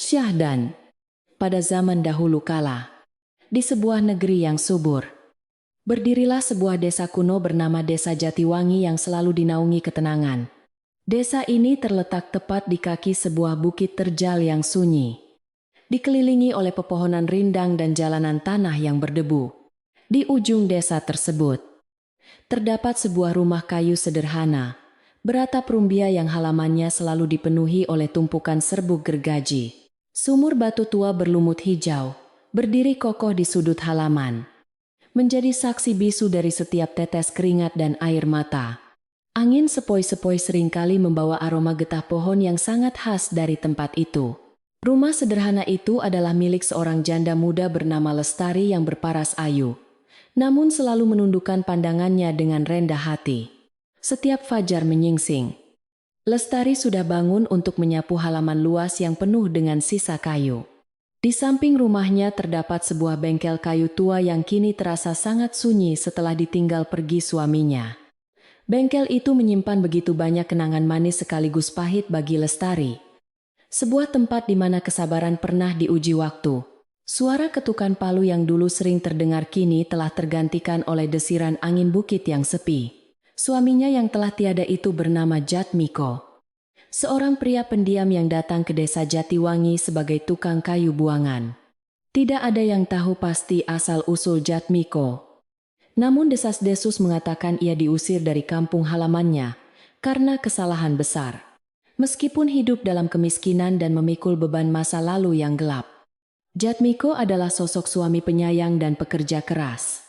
Syahdan. Pada zaman dahulu kala, di sebuah negeri yang subur, berdirilah sebuah desa kuno bernama Desa Jatiwangi yang selalu dinaungi ketenangan. Desa ini terletak tepat di kaki sebuah bukit terjal yang sunyi, dikelilingi oleh pepohonan rindang dan jalanan tanah yang berdebu. Di ujung desa tersebut, terdapat sebuah rumah kayu sederhana, beratap rumbia yang halamannya selalu dipenuhi oleh tumpukan serbuk gergaji. Sumur batu tua berlumut hijau, berdiri kokoh di sudut halaman, menjadi saksi bisu dari setiap tetes keringat dan air mata. Angin sepoi-sepoi seringkali membawa aroma getah pohon yang sangat khas dari tempat itu. Rumah sederhana itu adalah milik seorang janda muda bernama Lestari yang berparas ayu, namun selalu menundukkan pandangannya dengan rendah hati. Setiap fajar menyingsing, Lestari sudah bangun untuk menyapu halaman luas yang penuh dengan sisa kayu. Di samping rumahnya terdapat sebuah bengkel kayu tua yang kini terasa sangat sunyi setelah ditinggal pergi suaminya. Bengkel itu menyimpan begitu banyak kenangan manis sekaligus pahit bagi Lestari. Sebuah tempat di mana kesabaran pernah diuji waktu. Suara ketukan palu yang dulu sering terdengar kini telah tergantikan oleh desiran angin bukit yang sepi. Suaminya yang telah tiada itu bernama Jatmiko, seorang pria pendiam yang datang ke desa Jatiwangi sebagai tukang kayu buangan. Tidak ada yang tahu pasti asal-usul Jatmiko. Namun desas-desus mengatakan ia diusir dari kampung halamannya karena kesalahan besar. Meskipun hidup dalam kemiskinan dan memikul beban masa lalu yang gelap, Jatmiko adalah sosok suami penyayang dan pekerja keras.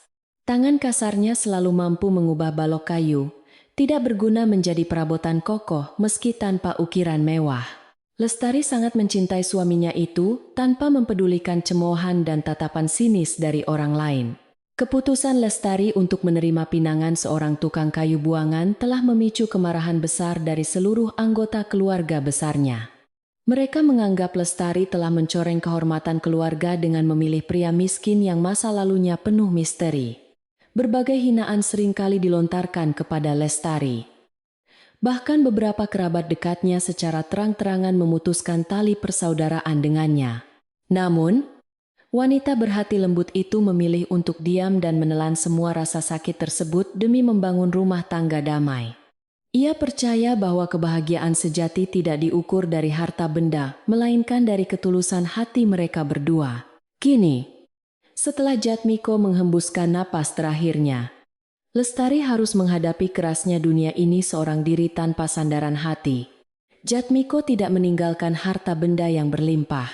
Tangan kasarnya selalu mampu mengubah balok kayu, tidak berguna menjadi perabotan kokoh meski tanpa ukiran mewah. Lestari sangat mencintai suaminya itu tanpa mempedulikan cemoohan dan tatapan sinis dari orang lain. Keputusan Lestari untuk menerima pinangan seorang tukang kayu buangan telah memicu kemarahan besar dari seluruh anggota keluarga besarnya. Mereka menganggap Lestari telah mencoreng kehormatan keluarga dengan memilih pria miskin yang masa lalunya penuh misteri. Berbagai hinaan seringkali dilontarkan kepada Lestari. Bahkan beberapa kerabat dekatnya secara terang-terangan memutuskan tali persaudaraan dengannya. Namun, wanita berhati lembut itu memilih untuk diam dan menelan semua rasa sakit tersebut demi membangun rumah tangga damai. Ia percaya bahwa kebahagiaan sejati tidak diukur dari harta benda, melainkan dari ketulusan hati mereka berdua. Kini, setelah Jatmiko menghembuskan napas terakhirnya, Lestari harus menghadapi kerasnya dunia ini seorang diri tanpa sandaran hati. Jatmiko tidak meninggalkan harta benda yang berlimpah,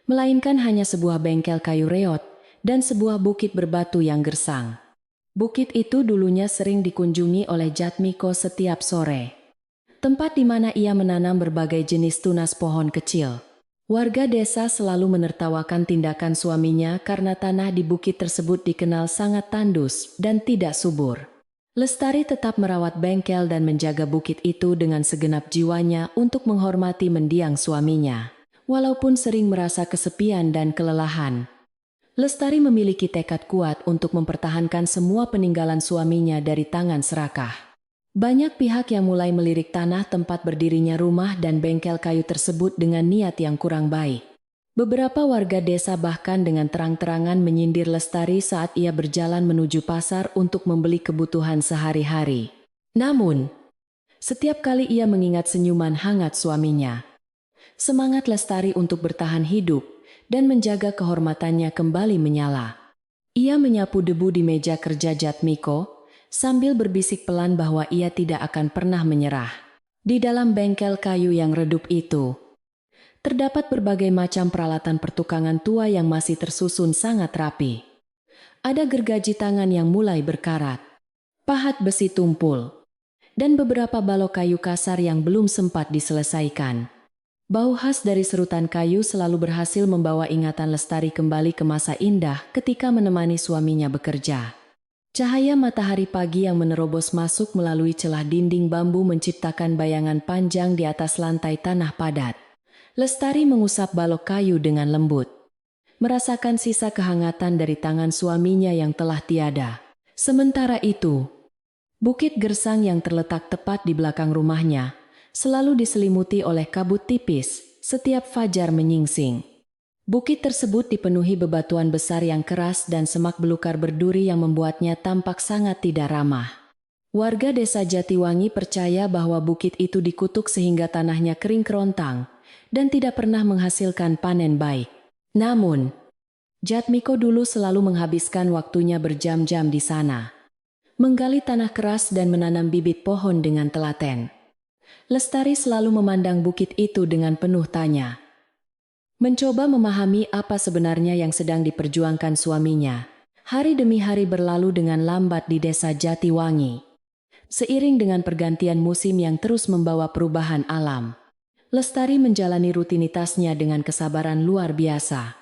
melainkan hanya sebuah bengkel kayu reot dan sebuah bukit berbatu yang gersang. Bukit itu dulunya sering dikunjungi oleh Jatmiko setiap sore, tempat di mana ia menanam berbagai jenis tunas pohon kecil. Warga desa selalu menertawakan tindakan suaminya karena tanah di bukit tersebut dikenal sangat tandus dan tidak subur. Lestari tetap merawat bengkel dan menjaga bukit itu dengan segenap jiwanya untuk menghormati mendiang suaminya. Walaupun sering merasa kesepian dan kelelahan, Lestari memiliki tekad kuat untuk mempertahankan semua peninggalan suaminya dari tangan serakah. Banyak pihak yang mulai melirik tanah tempat berdirinya rumah dan bengkel kayu tersebut dengan niat yang kurang baik. Beberapa warga desa bahkan dengan terang-terangan menyindir Lestari saat ia berjalan menuju pasar untuk membeli kebutuhan sehari-hari. Namun, setiap kali ia mengingat senyuman hangat suaminya, semangat Lestari untuk bertahan hidup dan menjaga kehormatannya kembali menyala. Ia menyapu debu di meja kerja Jatmiko, sambil berbisik pelan bahwa ia tidak akan pernah menyerah. Di dalam bengkel kayu yang redup itu, terdapat berbagai macam peralatan pertukangan tua yang masih tersusun sangat rapi. Ada gergaji tangan yang mulai berkarat, pahat besi tumpul, dan beberapa balok kayu kasar yang belum sempat diselesaikan. Bau khas dari serutan kayu selalu berhasil membawa ingatan Lestari kembali ke masa indah ketika menemani suaminya bekerja. Cahaya matahari pagi yang menerobos masuk melalui celah dinding bambu menciptakan bayangan panjang di atas lantai tanah padat. Lestari mengusap balok kayu dengan lembut, merasakan sisa kehangatan dari tangan suaminya yang telah tiada. Sementara itu, bukit gersang yang terletak tepat di belakang rumahnya selalu diselimuti oleh kabut tipis setiap fajar menyingsing. Bukit tersebut dipenuhi bebatuan besar yang keras dan semak belukar berduri yang membuatnya tampak sangat tidak ramah. Warga desa Jatiwangi percaya bahwa bukit itu dikutuk sehingga tanahnya kering kerontang dan tidak pernah menghasilkan panen baik. Namun, Jatmiko dulu selalu menghabiskan waktunya berjam-jam di sana, menggali tanah keras dan menanam bibit pohon dengan telaten. Lestari selalu memandang bukit itu dengan penuh tanya. Mencoba memahami apa sebenarnya yang sedang diperjuangkan suaminya. Hari demi hari berlalu dengan lambat di desa Jatiwangi. Seiring dengan pergantian musim yang terus membawa perubahan alam, Lestari menjalani rutinitasnya dengan kesabaran luar biasa.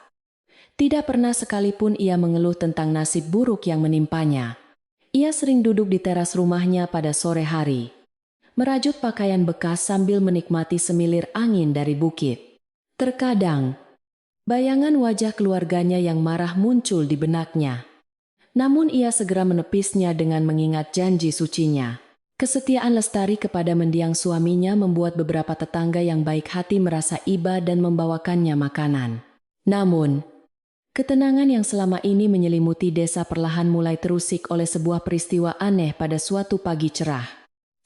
Tidak pernah sekalipun ia mengeluh tentang nasib buruk yang menimpanya. Ia sering duduk di teras rumahnya pada sore hari, merajut pakaian bekas sambil menikmati semilir angin dari bukit. Terkadang, bayangan wajah keluarganya yang marah muncul di benaknya. Namun ia segera menepisnya dengan mengingat janji sucinya. Kesetiaan Lestari kepada mendiang suaminya membuat beberapa tetangga yang baik hati merasa iba dan membawakannya makanan. Namun, ketenangan yang selama ini menyelimuti desa perlahan mulai terusik oleh sebuah peristiwa aneh pada suatu pagi cerah.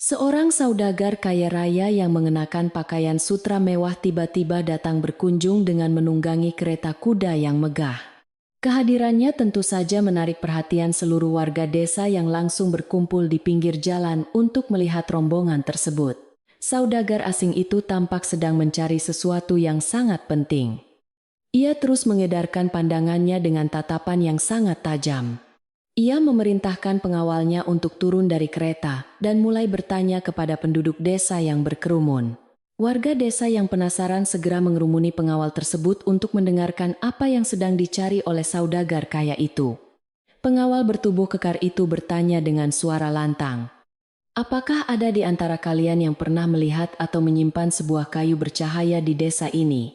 Seorang saudagar kaya raya yang mengenakan pakaian sutra mewah tiba-tiba datang berkunjung dengan menunggangi kereta kuda yang megah. Kehadirannya tentu saja menarik perhatian seluruh warga desa yang langsung berkumpul di pinggir jalan untuk melihat rombongan tersebut. Saudagar asing itu tampak sedang mencari sesuatu yang sangat penting. Ia terus mengedarkan pandangannya dengan tatapan yang sangat tajam. Ia memerintahkan pengawalnya untuk turun dari kereta dan mulai bertanya kepada penduduk desa yang berkerumun. Warga desa yang penasaran segera mengerumuni pengawal tersebut untuk mendengarkan apa yang sedang dicari oleh saudagar kaya itu. Pengawal bertubuh kekar itu bertanya dengan suara lantang. "Apakah ada di antara kalian yang pernah melihat atau menyimpan sebuah kayu bercahaya di desa ini?"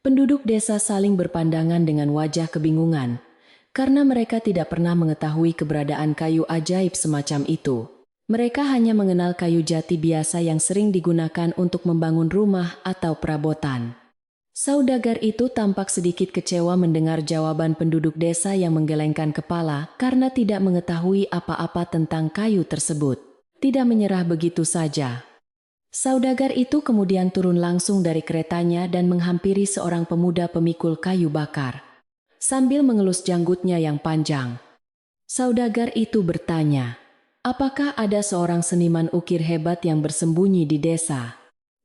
Penduduk desa saling berpandangan dengan wajah kebingungan, karena mereka tidak pernah mengetahui keberadaan kayu ajaib semacam itu. Mereka hanya mengenal kayu jati biasa yang sering digunakan untuk membangun rumah atau perabotan. Saudagar itu tampak sedikit kecewa mendengar jawaban penduduk desa yang menggelengkan kepala karena tidak mengetahui apa-apa tentang kayu tersebut. Tidak menyerah begitu saja. Saudagar itu kemudian turun langsung dari keretanya dan menghampiri seorang pemuda pemikul kayu bakar. Sambil mengelus janggutnya yang panjang, saudagar itu bertanya, "Apakah ada seorang seniman ukir hebat yang bersembunyi di desa?"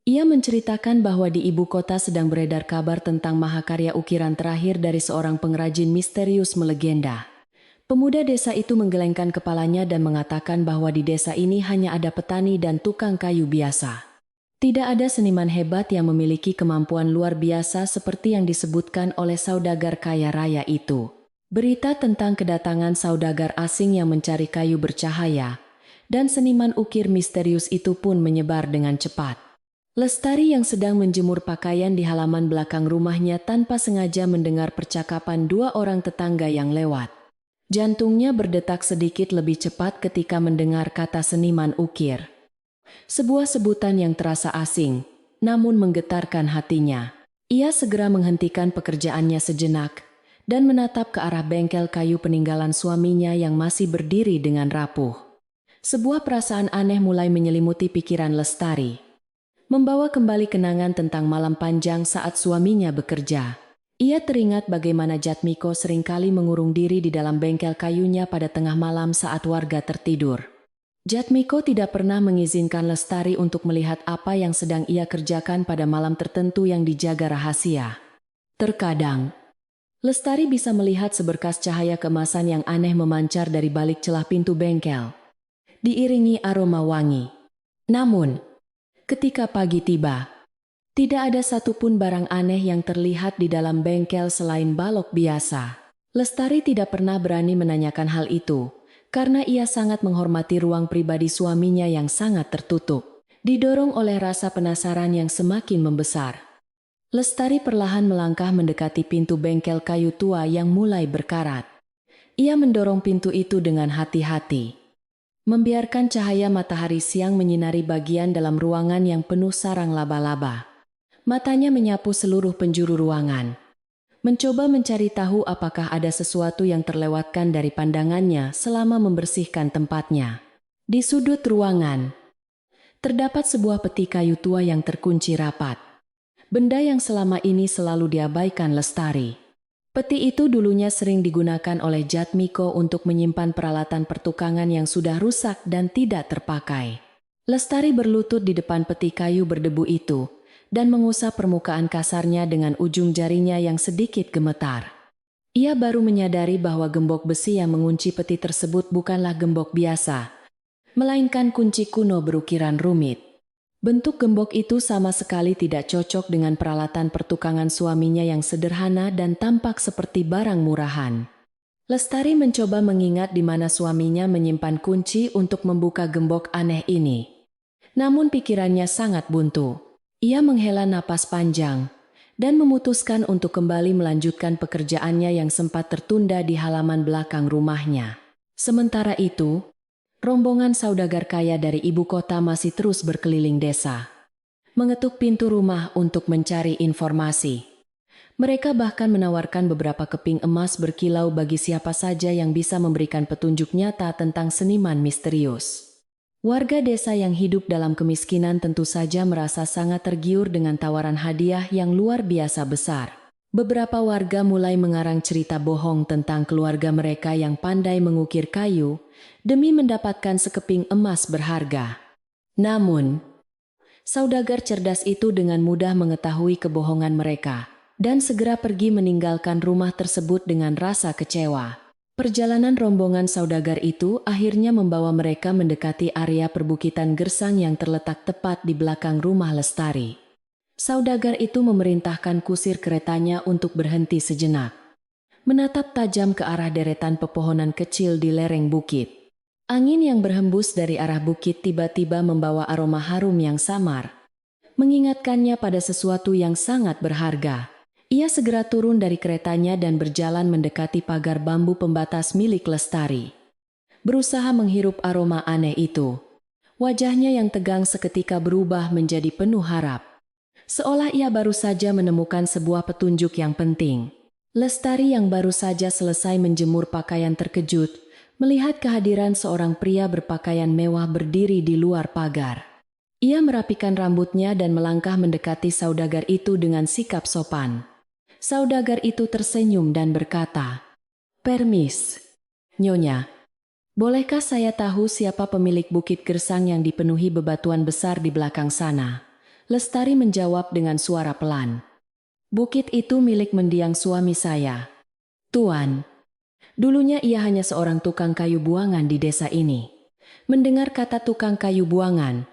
Ia menceritakan bahwa di ibu kota sedang beredar kabar tentang mahakarya ukiran terakhir dari seorang pengrajin misterius melegenda. Pemuda desa itu menggelengkan kepalanya dan mengatakan bahwa di desa ini hanya ada petani dan tukang kayu biasa. Tidak ada seniman hebat yang memiliki kemampuan luar biasa seperti yang disebutkan oleh saudagar kaya raya itu. Berita tentang kedatangan saudagar asing yang mencari kayu bercahaya dan seniman ukir misterius itu pun menyebar dengan cepat. Lestari yang sedang menjemur pakaian di halaman belakang rumahnya tanpa sengaja mendengar percakapan dua orang tetangga yang lewat. Jantungnya berdetak sedikit lebih cepat ketika mendengar kata seniman ukir. Sebuah sebutan yang terasa asing, namun menggetarkan hatinya. Ia segera menghentikan pekerjaannya sejenak dan menatap ke arah bengkel kayu peninggalan suaminya yang masih berdiri dengan rapuh. Sebuah perasaan aneh mulai menyelimuti pikiran Lestari, membawa kembali kenangan tentang malam panjang saat suaminya bekerja. Ia teringat bagaimana Jatmiko seringkali mengurung diri di dalam bengkel kayunya pada tengah malam saat warga tertidur. Jatmiko tidak pernah mengizinkan Lestari untuk melihat apa yang sedang ia kerjakan pada malam tertentu yang dijaga rahasia. Terkadang, Lestari bisa melihat seberkas cahaya keemasan yang aneh memancar dari balik celah pintu bengkel, diiringi aroma wangi. Namun, ketika pagi tiba, tidak ada satupun barang aneh yang terlihat di dalam bengkel selain balok biasa. Lestari tidak pernah berani menanyakan hal itu, karena ia sangat menghormati ruang pribadi suaminya yang sangat tertutup. Didorong oleh rasa penasaran yang semakin membesar, Lestari perlahan melangkah mendekati pintu bengkel kayu tua yang mulai berkarat. Ia mendorong pintu itu dengan hati-hati, membiarkan cahaya matahari siang menyinari bagian dalam ruangan yang penuh sarang laba-laba. Matanya menyapu seluruh penjuru ruangan, mencoba mencari tahu apakah ada sesuatu yang terlewatkan dari pandangannya selama membersihkan tempatnya. Di sudut ruangan, terdapat sebuah peti kayu tua yang terkunci rapat. Benda yang selama ini selalu diabaikan Lestari. Peti itu dulunya sering digunakan oleh Jatmiko untuk menyimpan peralatan pertukangan yang sudah rusak dan tidak terpakai. Lestari berlutut di depan peti kayu berdebu itu dan mengusap permukaan kasarnya dengan ujung jarinya yang sedikit gemetar. Ia baru menyadari bahwa gembok besi yang mengunci peti tersebut bukanlah gembok biasa, melainkan kunci kuno berukiran rumit. Bentuk gembok itu sama sekali tidak cocok dengan peralatan pertukangan suaminya yang sederhana dan tampak seperti barang murahan. Lestari mencoba mengingat di mana suaminya menyimpan kunci untuk membuka gembok aneh ini. Namun pikirannya sangat buntu. Ia menghela napas panjang dan memutuskan untuk kembali melanjutkan pekerjaannya yang sempat tertunda di halaman belakang rumahnya. Sementara itu, rombongan saudagar kaya dari ibu kota masih terus berkeliling desa, mengetuk pintu rumah untuk mencari informasi. Mereka bahkan menawarkan beberapa keping emas berkilau bagi siapa saja yang bisa memberikan petunjuk nyata tentang seniman misterius. Warga desa yang hidup dalam kemiskinan tentu saja merasa sangat tergiur dengan tawaran hadiah yang luar biasa besar. Beberapa warga mulai mengarang cerita bohong tentang keluarga mereka yang pandai mengukir kayu demi mendapatkan sekeping emas berharga. Namun, saudagar cerdas itu dengan mudah mengetahui kebohongan mereka dan segera pergi meninggalkan rumah tersebut dengan rasa kecewa. Perjalanan rombongan saudagar itu akhirnya membawa mereka mendekati area perbukitan gersang yang terletak tepat di belakang rumah Lestari. Saudagar itu memerintahkan kusir keretanya untuk berhenti sejenak, menatap tajam ke arah deretan pepohonan kecil di lereng bukit. Angin yang berhembus dari arah bukit tiba-tiba membawa aroma harum yang samar, mengingatkannya pada sesuatu yang sangat berharga. Ia segera turun dari keretanya dan berjalan mendekati pagar bambu pembatas milik Lestari. Berusaha menghirup aroma aneh itu. Wajahnya yang tegang seketika berubah menjadi penuh harap. Seolah ia baru saja menemukan sebuah petunjuk yang penting. Lestari yang baru saja selesai menjemur pakaian terkejut, melihat kehadiran seorang pria berpakaian mewah berdiri di luar pagar. Ia merapikan rambutnya dan melangkah mendekati saudagar itu dengan sikap sopan. Saudagar itu tersenyum dan berkata, "Permis, Nyonya. Bolehkah saya tahu siapa pemilik bukit gersang yang dipenuhi bebatuan besar di belakang sana?" Lestari menjawab dengan suara pelan. "Bukit itu milik mendiang suami saya, Tuan. Dulunya ia hanya seorang tukang kayu buangan di desa ini." Mendengar kata tukang kayu buangan,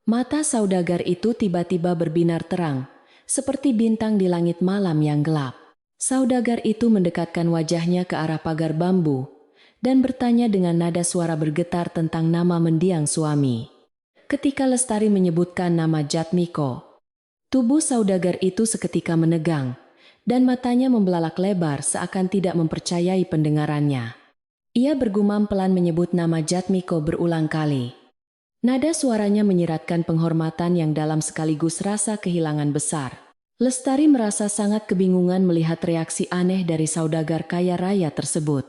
mata saudagar itu tiba-tiba berbinar terang, seperti bintang di langit malam yang gelap. Saudagar itu mendekatkan wajahnya ke arah pagar bambu dan bertanya dengan nada suara bergetar tentang nama mendiang suami. Ketika Lestari menyebutkan nama Jatmiko, tubuh saudagar itu seketika menegang dan matanya membelalak lebar seakan tidak mempercayai pendengarannya. Ia bergumam pelan menyebut nama Jatmiko berulang kali. Nada suaranya menyiratkan penghormatan yang dalam sekaligus rasa kehilangan besar. Lestari merasa sangat kebingungan melihat reaksi aneh dari saudagar kaya raya tersebut.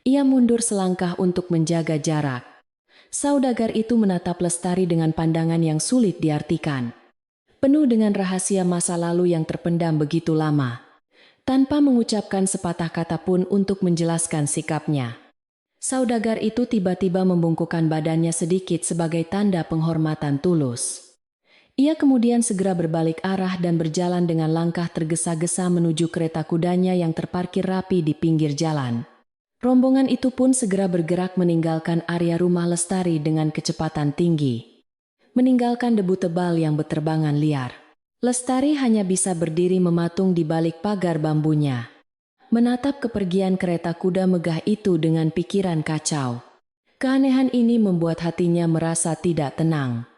Ia mundur selangkah untuk menjaga jarak. Saudagar itu menatap Lestari dengan pandangan yang sulit diartikan, penuh dengan rahasia masa lalu yang terpendam begitu lama. Tanpa mengucapkan sepatah kata pun untuk menjelaskan sikapnya, saudagar itu tiba-tiba membungkukkan badannya sedikit sebagai tanda penghormatan tulus. Ia kemudian segera berbalik arah dan berjalan dengan langkah tergesa-gesa menuju kereta kudanya yang terparkir rapi di pinggir jalan. Rombongan itu pun segera bergerak meninggalkan area rumah Lestari dengan kecepatan tinggi, meninggalkan debu tebal yang berterbangan liar. Lestari hanya bisa berdiri mematung di balik pagar bambunya, menatap kepergian kereta kuda megah itu dengan pikiran kacau. Keanehan ini membuat hatinya merasa tidak tenang.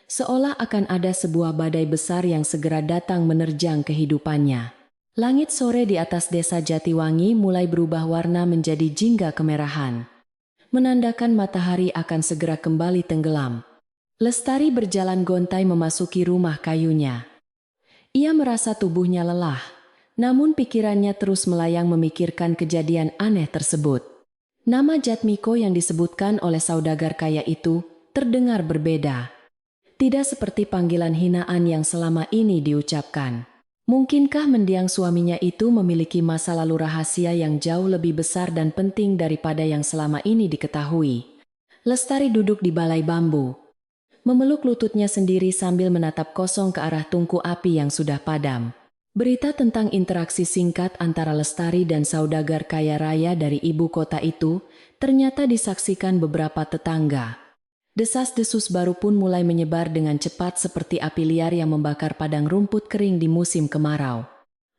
Seolah akan ada sebuah badai besar yang segera datang menerjang kehidupannya. Langit sore di atas desa Jatiwangi mulai berubah warna menjadi jingga kemerahan, menandakan matahari akan segera kembali tenggelam. Lestari berjalan gontai memasuki rumah kayunya. Ia merasa tubuhnya lelah, namun pikirannya terus melayang memikirkan kejadian aneh tersebut. Nama Jatmiko yang disebutkan oleh saudagar kaya itu terdengar berbeda. Tidak seperti panggilan hinaan yang selama ini diucapkan. Mungkinkah mendiang suaminya itu memiliki masa lalu rahasia yang jauh lebih besar dan penting daripada yang selama ini diketahui? Lestari duduk di balai bambu, memeluk lututnya sendiri sambil menatap kosong ke arah tungku api yang sudah padam. Berita tentang interaksi singkat antara Lestari dan saudagar kaya raya dari ibu kota itu ternyata disaksikan beberapa tetangga. Desas-desus baru pun mulai menyebar dengan cepat seperti api liar yang membakar padang rumput kering di musim kemarau.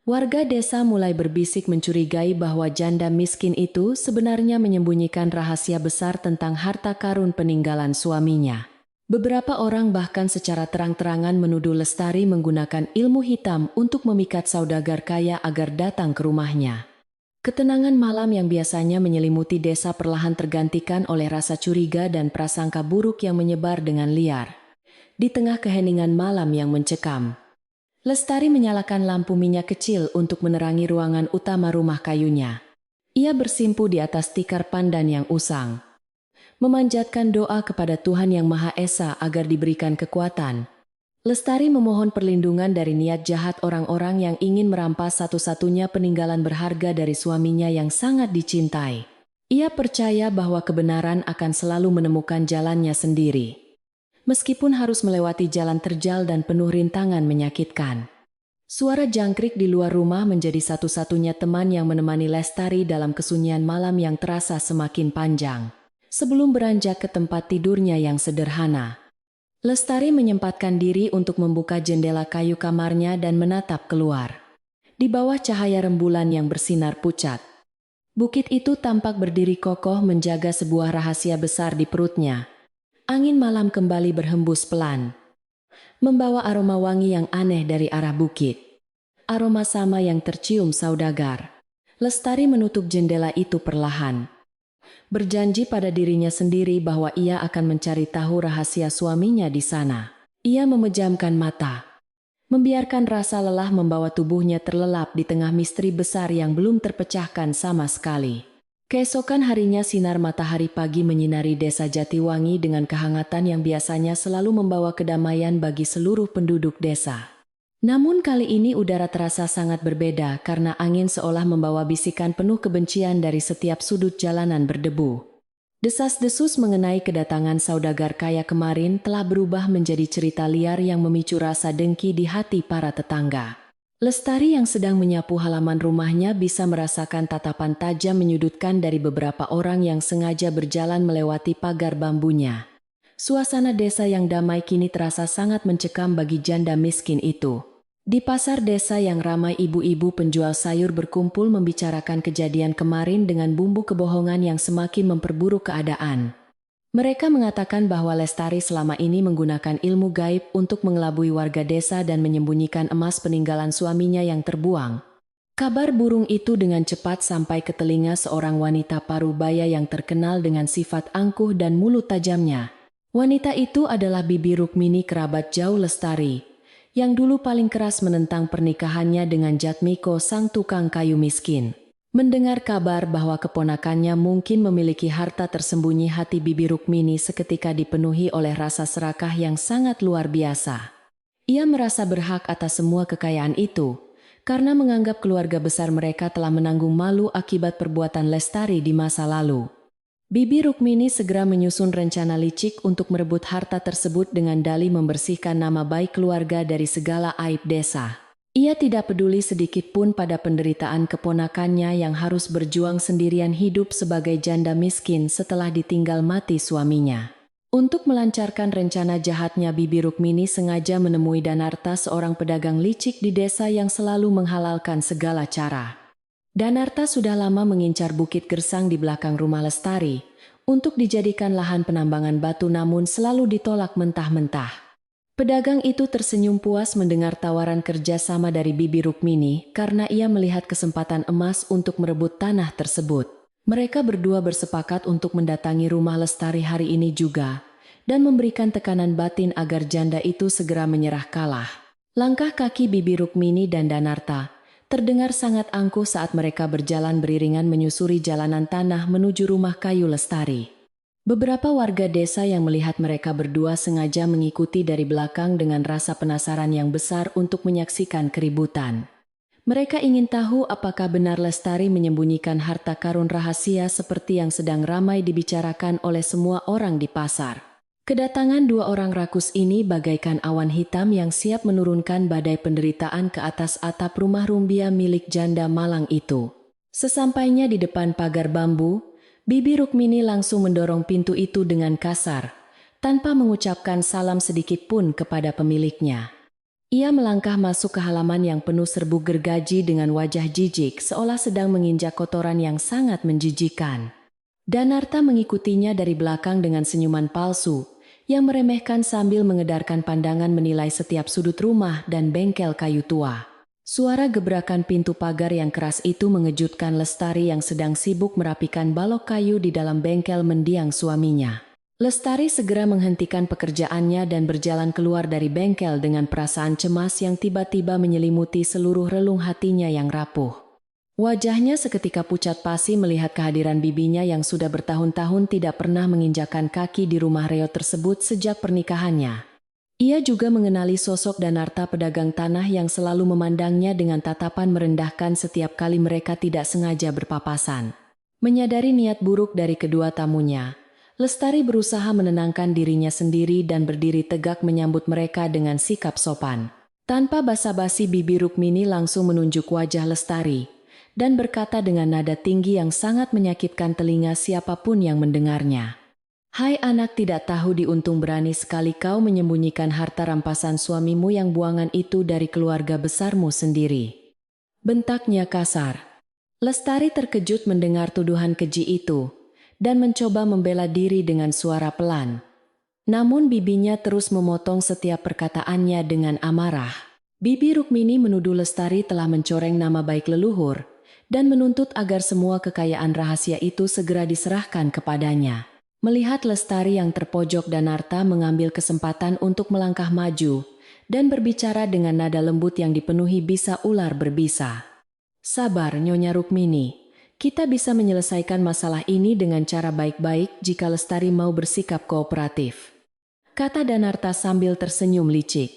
Warga desa mulai berbisik mencurigai bahwa janda miskin itu sebenarnya menyembunyikan rahasia besar tentang harta karun peninggalan suaminya. Beberapa orang bahkan secara terang-terangan menuduh Lestari menggunakan ilmu hitam untuk memikat saudagar kaya agar datang ke rumahnya. Ketenangan malam yang biasanya menyelimuti desa perlahan tergantikan oleh rasa curiga dan prasangka buruk yang menyebar dengan liar. Di tengah keheningan malam yang mencekam, Lestari menyalakan lampu minyak kecil untuk menerangi ruangan utama rumah kayunya. Ia bersimpu di atas tikar pandan yang usang, memanjatkan doa kepada Tuhan Yang Maha Esa agar diberikan kekuatan. Lestari memohon perlindungan dari niat jahat orang-orang yang ingin merampas satu-satunya peninggalan berharga dari suaminya yang sangat dicintai. Ia percaya bahwa kebenaran akan selalu menemukan jalannya sendiri, meskipun harus melewati jalan terjal dan penuh rintangan menyakitkan. Suara jangkrik di luar rumah menjadi satu-satunya teman yang menemani Lestari dalam kesunyian malam yang terasa semakin panjang. Sebelum beranjak ke tempat tidurnya yang sederhana, Lestari menyempatkan diri untuk membuka jendela kayu kamarnya dan menatap keluar. Di bawah cahaya rembulan yang bersinar pucat, bukit itu tampak berdiri kokoh menjaga sebuah rahasia besar di perutnya. Angin malam kembali berhembus pelan, membawa aroma wangi yang aneh dari arah bukit. Aroma sama yang tercium saudagar. Lestari menutup jendela itu perlahan, berjanji pada dirinya sendiri bahwa ia akan mencari tahu rahasia suaminya di sana. Ia memejamkan mata, membiarkan rasa lelah membawa tubuhnya terlelap di tengah misteri besar yang belum terpecahkan sama sekali. Keesokan harinya sinar matahari pagi menyinari desa Jatiwangi dengan kehangatan yang biasanya selalu membawa kedamaian bagi seluruh penduduk desa. Namun kali ini udara terasa sangat berbeda karena angin seolah membawa bisikan penuh kebencian dari setiap sudut jalanan berdebu. Desas-desus mengenai kedatangan saudagar kaya kemarin telah berubah menjadi cerita liar yang memicu rasa dengki di hati para tetangga. Lestari yang sedang menyapu halaman rumahnya bisa merasakan tatapan tajam menyudutkan dari beberapa orang yang sengaja berjalan melewati pagar bambunya. Suasana desa yang damai kini terasa sangat mencekam bagi janda miskin itu. Di pasar desa yang ramai ibu-ibu penjual sayur berkumpul membicarakan kejadian kemarin dengan bumbu kebohongan yang semakin memperburuk keadaan. Mereka mengatakan bahwa Lestari selama ini menggunakan ilmu gaib untuk mengelabui warga desa dan menyembunyikan emas peninggalan suaminya yang terbuang. Kabar burung itu dengan cepat sampai ke telinga seorang wanita parubaya yang terkenal dengan sifat angkuh dan mulut tajamnya. Wanita itu adalah Bibi Rukmini, kerabat jauh Lestari, yang dulu paling keras menentang pernikahannya dengan Jatmiko, sang tukang kayu miskin. Mendengar kabar bahwa keponakannya mungkin memiliki harta tersembunyi, hati Bibi Rukmini seketika dipenuhi oleh rasa serakah yang sangat luar biasa. Ia merasa berhak atas semua kekayaan itu, karena menganggap keluarga besar mereka telah menanggung malu akibat perbuatan Lestari di masa lalu. Bibi Rukmini segera menyusun rencana licik untuk merebut harta tersebut dengan dalih membersihkan nama baik keluarga dari segala aib desa. Ia tidak peduli sedikit pun pada penderitaan keponakannya yang harus berjuang sendirian hidup sebagai janda miskin setelah ditinggal mati suaminya. Untuk melancarkan rencana jahatnya, Bibi Rukmini sengaja menemui Danarta, seorang pedagang licik di desa yang selalu menghalalkan segala cara. Danarta sudah lama mengincar bukit gersang di belakang rumah Lestari untuk dijadikan lahan penambangan batu, namun selalu ditolak mentah-mentah. Pedagang itu tersenyum puas mendengar tawaran kerja sama dari Bibi Rukmini karena ia melihat kesempatan emas untuk merebut tanah tersebut. Mereka berdua bersepakat untuk mendatangi rumah Lestari hari ini juga dan memberikan tekanan batin agar janda itu segera menyerah kalah. Langkah kaki Bibi Rukmini dan Danarta terdengar sangat angkuh saat mereka berjalan beriringan menyusuri jalanan tanah menuju rumah kayu Lestari. Beberapa warga desa yang melihat mereka berdua sengaja mengikuti dari belakang dengan rasa penasaran yang besar untuk menyaksikan keributan. Mereka ingin tahu apakah benar Lestari menyembunyikan harta karun rahasia seperti yang sedang ramai dibicarakan oleh semua orang di pasar. Kedatangan dua orang rakus ini bagaikan awan hitam yang siap menurunkan badai penderitaan ke atas atap rumah rumbia milik janda malang itu. Sesampainya di depan pagar bambu, Bibi Rukmini langsung mendorong pintu itu dengan kasar, tanpa mengucapkan salam sedikit pun kepada pemiliknya. Ia melangkah masuk ke halaman yang penuh serbuk gergaji dengan wajah jijik seolah sedang menginjak kotoran yang sangat menjijikan. Danarta mengikutinya dari belakang dengan senyuman palsu, yang meremehkan sambil mengedarkan pandangan menilai setiap sudut rumah dan bengkel kayu tua. Suara gebrakan pintu pagar yang keras itu mengejutkan Lestari yang sedang sibuk merapikan balok kayu di dalam bengkel mendiang suaminya. Lestari segera menghentikan pekerjaannya dan berjalan keluar dari bengkel dengan perasaan cemas yang tiba-tiba menyelimuti seluruh relung hatinya yang rapuh. Wajahnya seketika pucat pasi melihat kehadiran bibinya yang sudah bertahun-tahun tidak pernah menginjakan kaki di rumah reot tersebut sejak pernikahannya. Ia juga mengenali sosok Danarta pedagang tanah yang selalu memandangnya dengan tatapan merendahkan setiap kali mereka tidak sengaja berpapasan. Menyadari niat buruk dari kedua tamunya, Lestari berusaha menenangkan dirinya sendiri dan berdiri tegak menyambut mereka dengan sikap sopan. Tanpa basa-basi Bibi Rukmini langsung menunjuk wajah Lestari dan berkata dengan nada tinggi yang sangat menyakitkan telinga siapapun yang mendengarnya. "Hai anak tidak tahu diuntung, berani sekali kau menyembunyikan harta rampasan suamimu yang buangan itu dari keluarga besarmu sendiri." Bentaknya kasar. Lestari terkejut mendengar tuduhan keji itu dan mencoba membela diri dengan suara pelan. Namun bibinya terus memotong setiap perkataannya dengan amarah. Bibi Rukmini menuduh Lestari telah mencoreng nama baik leluhur dan menuntut agar semua kekayaan rahasia itu segera diserahkan kepadanya. Melihat Lestari yang terpojok, Danarta mengambil kesempatan untuk melangkah maju dan berbicara dengan nada lembut yang dipenuhi bisa ular berbisa. "Sabar, Nyonya Rukmini. Kita bisa menyelesaikan masalah ini dengan cara baik-baik jika Lestari mau bersikap kooperatif," kata Danarta sambil tersenyum licik.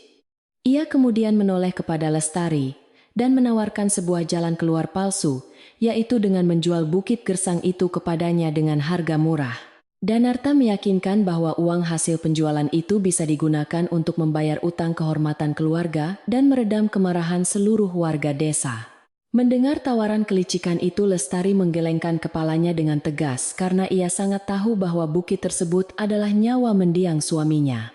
Ia kemudian menoleh kepada Lestari dan menawarkan sebuah jalan keluar palsu, yaitu dengan menjual bukit gersang itu kepadanya dengan harga murah. Danarta meyakinkan bahwa uang hasil penjualan itu bisa digunakan untuk membayar utang kehormatan keluarga dan meredam kemarahan seluruh warga desa. Mendengar tawaran kelicikan itu, Lestari menggelengkan kepalanya dengan tegas karena ia sangat tahu bahwa bukit tersebut adalah nyawa mendiang suaminya.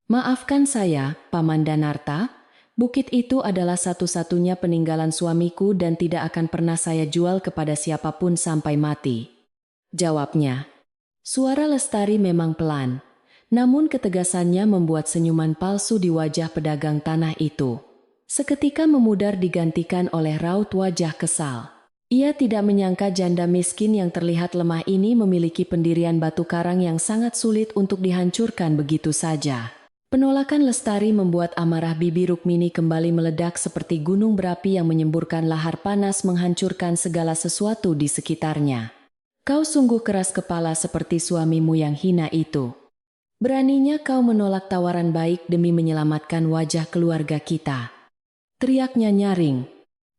"Maafkan saya, Paman Danarta. Bukit itu adalah satu-satunya peninggalan suamiku dan tidak akan pernah saya jual kepada siapapun sampai mati," jawabnya. Suara Lestari memang pelan, namun ketegasannya membuat senyuman palsu di wajah pedagang tanah itu seketika memudar digantikan oleh raut wajah kesal. Ia tidak menyangka janda miskin yang terlihat lemah ini memiliki pendirian batu karang yang sangat sulit untuk dihancurkan begitu saja. Penolakan Lestari membuat amarah Bibi Rukmini kembali meledak seperti gunung berapi yang menyemburkan lahar panas menghancurkan segala sesuatu di sekitarnya. "Kau sungguh keras kepala seperti suamimu yang hina itu. Beraninya kau menolak tawaran baik demi menyelamatkan wajah keluarga kita," teriaknya nyaring.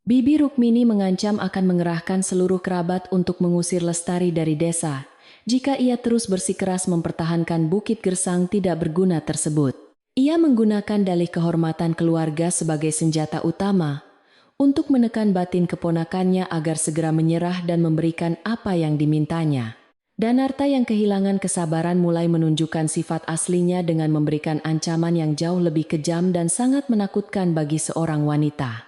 Bibi Rukmini mengancam akan mengerahkan seluruh kerabat untuk mengusir Lestari dari desa jika ia terus bersikeras mempertahankan bukit gersang tidak berguna tersebut. Ia menggunakan dalih kehormatan keluarga sebagai senjata utama untuk menekan batin keponakannya agar segera menyerah dan memberikan apa yang dimintanya. Danarta yang kehilangan kesabaran mulai menunjukkan sifat aslinya dengan memberikan ancaman yang jauh lebih kejam dan sangat menakutkan bagi seorang wanita.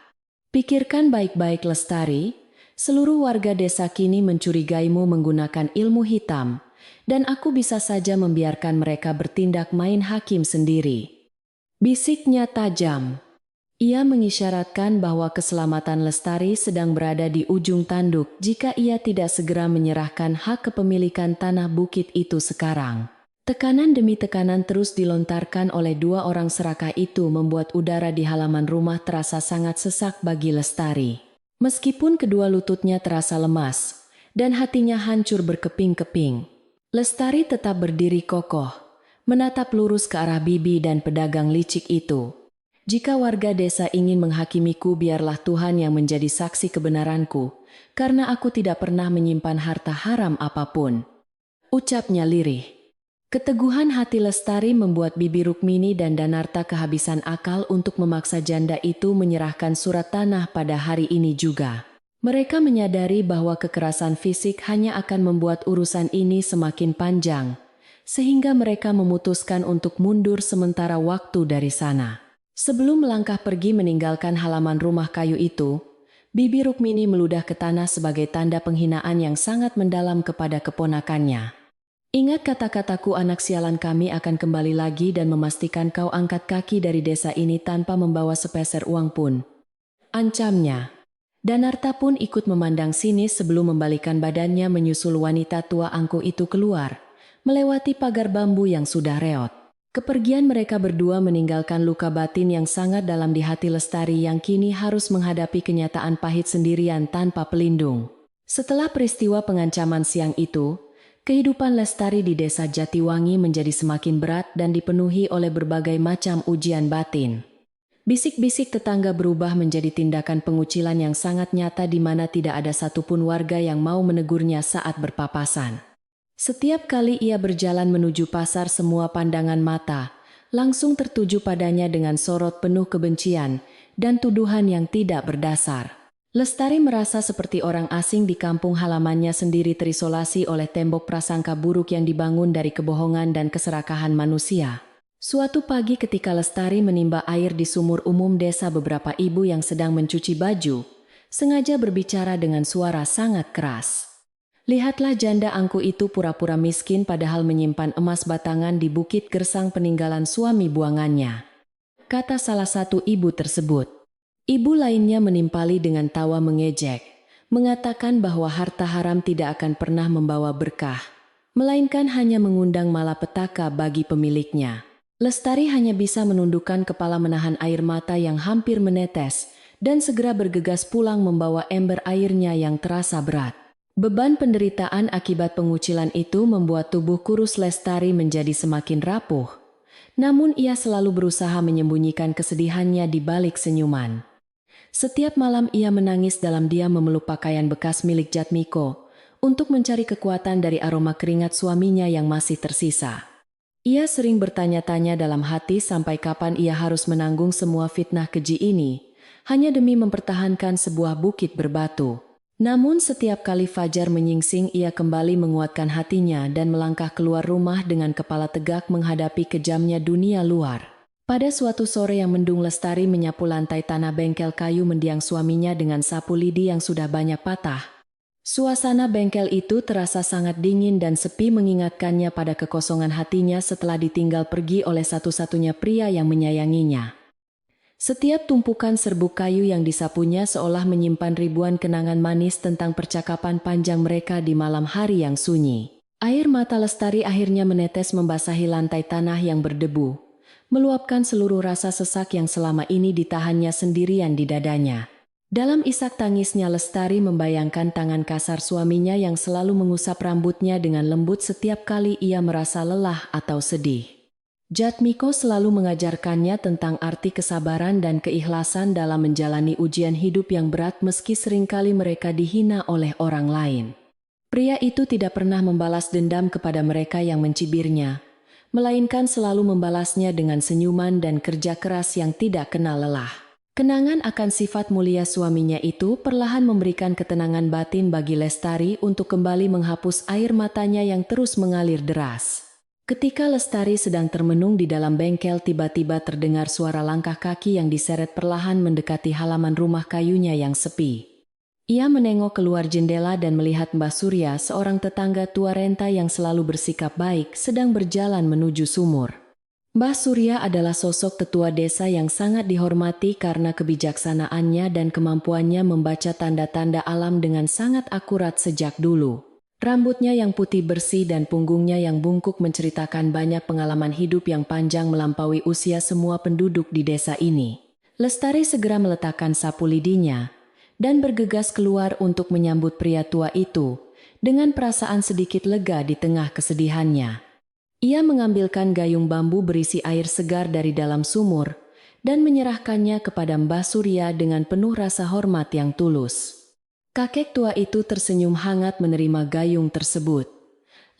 "Pikirkan baik-baik, Lestari. Seluruh warga desa kini mencurigaimu menggunakan ilmu hitam, dan aku bisa saja membiarkan mereka bertindak main hakim sendiri," bisiknya tajam. Ia mengisyaratkan bahwa keselamatan Lestari sedang berada di ujung tanduk jika ia tidak segera menyerahkan hak kepemilikan tanah bukit itu sekarang. Tekanan demi tekanan terus dilontarkan oleh dua orang serakah itu membuat udara di halaman rumah terasa sangat sesak bagi Lestari. Meskipun kedua lututnya terasa lemas, dan hatinya hancur berkeping-keping, Lestari tetap berdiri kokoh, menatap lurus ke arah bibi dan pedagang licik itu. Jika warga desa ingin menghakimiku, biarlah Tuhan yang menjadi saksi kebenaranku, karena aku tidak pernah menyimpan harta haram apapun, ucapnya lirih. Keteguhan hati Lestari membuat Bibi Rukmini dan Danarta kehabisan akal untuk memaksa janda itu menyerahkan surat tanah pada hari ini juga. Mereka menyadari bahwa kekerasan fisik hanya akan membuat urusan ini semakin panjang, sehingga mereka memutuskan untuk mundur sementara waktu dari sana. Sebelum melangkah pergi meninggalkan halaman rumah kayu itu, Bibi Rukmini meludah ke tanah sebagai tanda penghinaan yang sangat mendalam kepada keponakannya. Ingat kata-kataku, anak sialan, kami akan kembali lagi dan memastikan kau angkat kaki dari desa ini tanpa membawa sepeser uang pun, ancamnya. Danarta pun ikut memandang sinis sebelum membalikan badannya menyusul wanita tua angkuh itu keluar, melewati pagar bambu yang sudah reot. Kepergian mereka berdua meninggalkan luka batin yang sangat dalam di hati Lestari yang kini harus menghadapi kenyataan pahit sendirian tanpa pelindung. Setelah peristiwa pengancaman siang itu, kehidupan Lestari di desa Jatiwangi menjadi semakin berat dan dipenuhi oleh berbagai macam ujian batin. Bisik-bisik tetangga berubah menjadi tindakan pengucilan yang sangat nyata di mana tidak ada satupun warga yang mau menegurnya saat berpapasan. Setiap kali ia berjalan menuju pasar, semua pandangan mata langsung tertuju padanya dengan sorot penuh kebencian dan tuduhan yang tidak berdasar. Lestari merasa seperti orang asing di kampung halamannya sendiri, terisolasi oleh tembok prasangka buruk yang dibangun dari kebohongan dan keserakahan manusia. Suatu pagi ketika Lestari menimba air di sumur umum desa, beberapa ibu yang sedang mencuci baju sengaja berbicara dengan suara sangat keras. Lihatlah, janda angkuh itu pura-pura miskin padahal menyimpan emas batangan di bukit gersang peninggalan suami buangannya, kata salah satu ibu tersebut. Ibu lainnya menimpali dengan tawa mengejek, mengatakan bahwa harta haram tidak akan pernah membawa berkah, melainkan hanya mengundang malapetaka bagi pemiliknya. Lestari hanya bisa menundukkan kepala, menahan air mata yang hampir menetes, dan segera bergegas pulang membawa ember airnya yang terasa berat. Beban penderitaan akibat pengucilan itu membuat tubuh kurus Lestari menjadi semakin rapuh. Namun ia selalu berusaha menyembunyikan kesedihannya di balik senyuman. Setiap malam ia menangis dalam diam memeluk pakaian bekas milik Jatmiko untuk mencari kekuatan dari aroma keringat suaminya yang masih tersisa. Ia sering bertanya-tanya dalam hati sampai kapan ia harus menanggung semua fitnah keji ini, hanya demi mempertahankan sebuah bukit berbatu. Namun setiap kali fajar menyingsing, ia kembali menguatkan hatinya dan melangkah keluar rumah dengan kepala tegak menghadapi kejamnya dunia luar. Pada suatu sore yang mendung, Lestari menyapu lantai tanah bengkel kayu mendiang suaminya dengan sapu lidi yang sudah banyak patah. Suasana bengkel itu terasa sangat dingin dan sepi, mengingatkannya pada kekosongan hatinya setelah ditinggal pergi oleh satu-satunya pria yang menyayanginya. Setiap tumpukan serbuk kayu yang disapunya seolah menyimpan ribuan kenangan manis tentang percakapan panjang mereka di malam hari yang sunyi. Air mata Lestari akhirnya menetes membasahi lantai tanah yang berdebu, meluapkan seluruh rasa sesak yang selama ini ditahannya sendirian di dadanya. Dalam isak tangisnya, Lestari membayangkan tangan kasar suaminya yang selalu mengusap rambutnya dengan lembut setiap kali ia merasa lelah atau sedih. Jatmiko selalu mengajarkannya tentang arti kesabaran dan keikhlasan dalam menjalani ujian hidup yang berat meski seringkali mereka dihina oleh orang lain. Pria itu tidak pernah membalas dendam kepada mereka yang mencibirnya, melainkan selalu membalasnya dengan senyuman dan kerja keras yang tidak kenal lelah. Kenangan akan sifat mulia suaminya itu perlahan memberikan ketenangan batin bagi Lestari untuk kembali menghapus air matanya yang terus mengalir deras. Ketika Lestari sedang termenung di dalam bengkel, tiba-tiba terdengar suara langkah kaki yang diseret perlahan mendekati halaman rumah kayunya yang sepi. Ia menengok keluar jendela dan melihat Mbah Surya, seorang tetangga tua renta yang selalu bersikap baik, sedang berjalan menuju sumur. Mbah Surya adalah sosok tetua desa yang sangat dihormati karena kebijaksanaannya dan kemampuannya membaca tanda-tanda alam dengan sangat akurat sejak dulu. Rambutnya yang putih bersih dan punggungnya yang bungkuk menceritakan banyak pengalaman hidup yang panjang melampaui usia semua penduduk di desa ini. Lestari segera meletakkan sapu lidinya dan bergegas keluar untuk menyambut pria tua itu dengan perasaan sedikit lega di tengah kesedihannya. Ia mengambilkan gayung bambu berisi air segar dari dalam sumur dan menyerahkannya kepada Mbah Surya dengan penuh rasa hormat yang tulus. Kakek tua itu tersenyum hangat menerima gayung tersebut,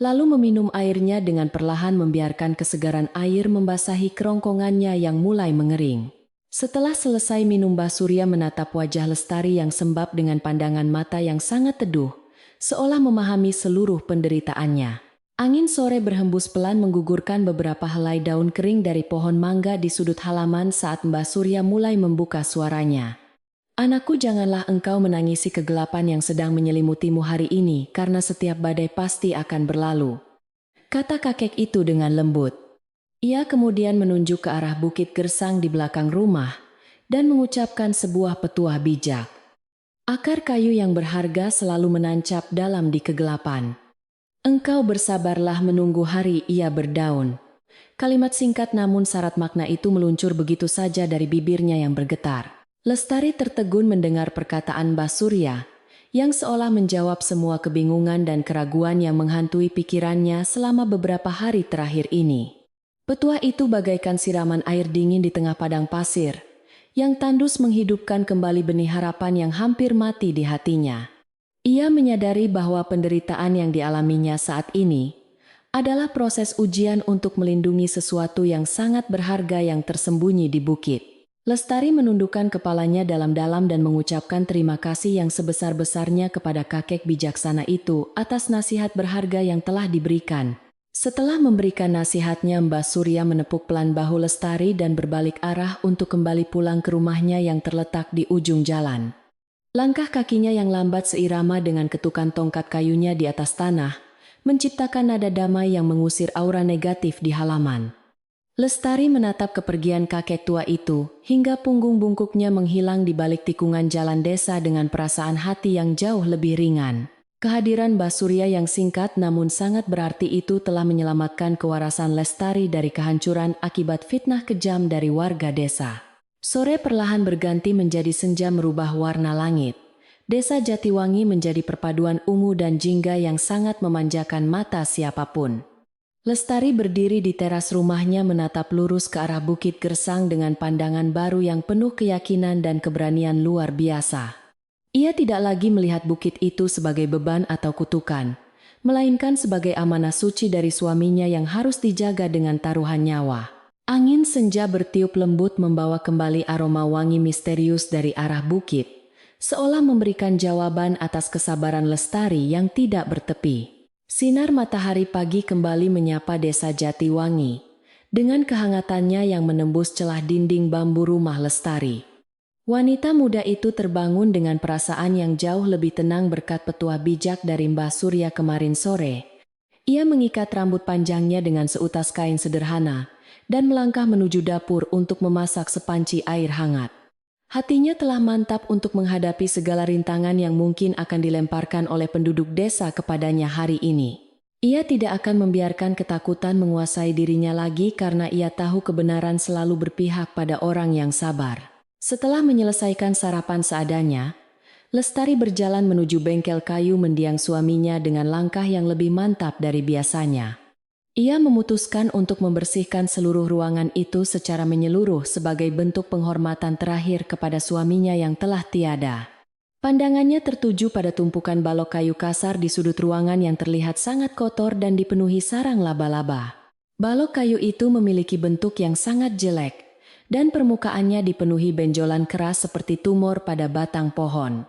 lalu meminum airnya dengan perlahan membiarkan kesegaran air membasahi kerongkongannya yang mulai mengering. Setelah selesai minum, Mbah Surya menatap wajah Lestari yang sembab dengan pandangan mata yang sangat teduh, seolah memahami seluruh penderitaannya. Angin sore berhembus pelan menggugurkan beberapa helai daun kering dari pohon mangga di sudut halaman saat Mbah Surya mulai membuka suaranya. Anakku, janganlah engkau menangisi kegelapan yang sedang menyelimutimu hari ini, karena setiap badai pasti akan berlalu, kata kakek itu dengan lembut. Ia kemudian menunjuk ke arah bukit gersang di belakang rumah dan mengucapkan sebuah petuah bijak. Akar kayu yang berharga selalu menancap dalam di kegelapan. Engkau bersabarlah menunggu hari ia berdaun. Kalimat singkat namun syarat makna itu meluncur begitu saja dari bibirnya yang bergetar. Lestari tertegun mendengar perkataan Mbah Surya, yang seolah menjawab semua kebingungan dan keraguan yang menghantui pikirannya selama beberapa hari terakhir ini. Petuah itu bagaikan siraman air dingin di tengah padang pasir, yang tandus menghidupkan kembali benih harapan yang hampir mati di hatinya. Ia menyadari bahwa penderitaan yang dialaminya saat ini adalah proses ujian untuk melindungi sesuatu yang sangat berharga yang tersembunyi di bukit. Lestari menundukkan kepalanya dalam-dalam dan mengucapkan terima kasih yang sebesar-besarnya kepada kakek bijaksana itu atas nasihat berharga yang telah diberikan. Setelah memberikan nasihatnya, Mbah Surya menepuk pelan bahu Lestari dan berbalik arah untuk kembali pulang ke rumahnya yang terletak di ujung jalan. Langkah kakinya yang lambat seirama dengan ketukan tongkat kayunya di atas tanah, menciptakan nada damai yang mengusir aura negatif di halaman. Lestari menatap kepergian kakek tua itu, hingga punggung bungkuknya menghilang di balik tikungan jalan desa dengan perasaan hati yang jauh lebih ringan. Kehadiran Mbah Surya yang singkat namun sangat berarti itu telah menyelamatkan kewarasan Lestari dari kehancuran akibat fitnah kejam dari warga desa. Sore perlahan berganti menjadi senja merubah warna langit. Desa Jatiwangi menjadi perpaduan ungu dan jingga yang sangat memanjakan mata siapapun. Lestari berdiri di teras rumahnya menatap lurus ke arah bukit gersang dengan pandangan baru yang penuh keyakinan dan keberanian luar biasa. Ia tidak lagi melihat bukit itu sebagai beban atau kutukan, melainkan sebagai amanah suci dari suaminya yang harus dijaga dengan taruhan nyawa. Angin senja bertiup lembut membawa kembali aroma wangi misterius dari arah bukit, seolah memberikan jawaban atas kesabaran Lestari yang tidak bertepi. Sinar matahari pagi kembali menyapa desa Jatiwangi, dengan kehangatannya yang menembus celah dinding bambu rumah Lestari. Wanita muda itu terbangun dengan perasaan yang jauh lebih tenang berkat petuah bijak dari Mbah Surya kemarin sore. Ia mengikat rambut panjangnya dengan seutas kain sederhana, dan melangkah menuju dapur untuk memasak sepanci air hangat. Hatinya telah mantap untuk menghadapi segala rintangan yang mungkin akan dilemparkan oleh penduduk desa kepadanya hari ini. Ia tidak akan membiarkan ketakutan menguasai dirinya lagi karena ia tahu kebenaran selalu berpihak pada orang yang sabar. Setelah menyelesaikan sarapan seadanya, Lestari berjalan menuju bengkel kayu mendiang suaminya dengan langkah yang lebih mantap dari biasanya. Ia memutuskan untuk membersihkan seluruh ruangan itu secara menyeluruh sebagai bentuk penghormatan terakhir kepada suaminya yang telah tiada. Pandangannya tertuju pada tumpukan balok kayu kasar di sudut ruangan yang terlihat sangat kotor dan dipenuhi sarang laba-laba. Balok kayu itu memiliki bentuk yang sangat jelek, dan permukaannya dipenuhi benjolan keras seperti tumor pada batang pohon.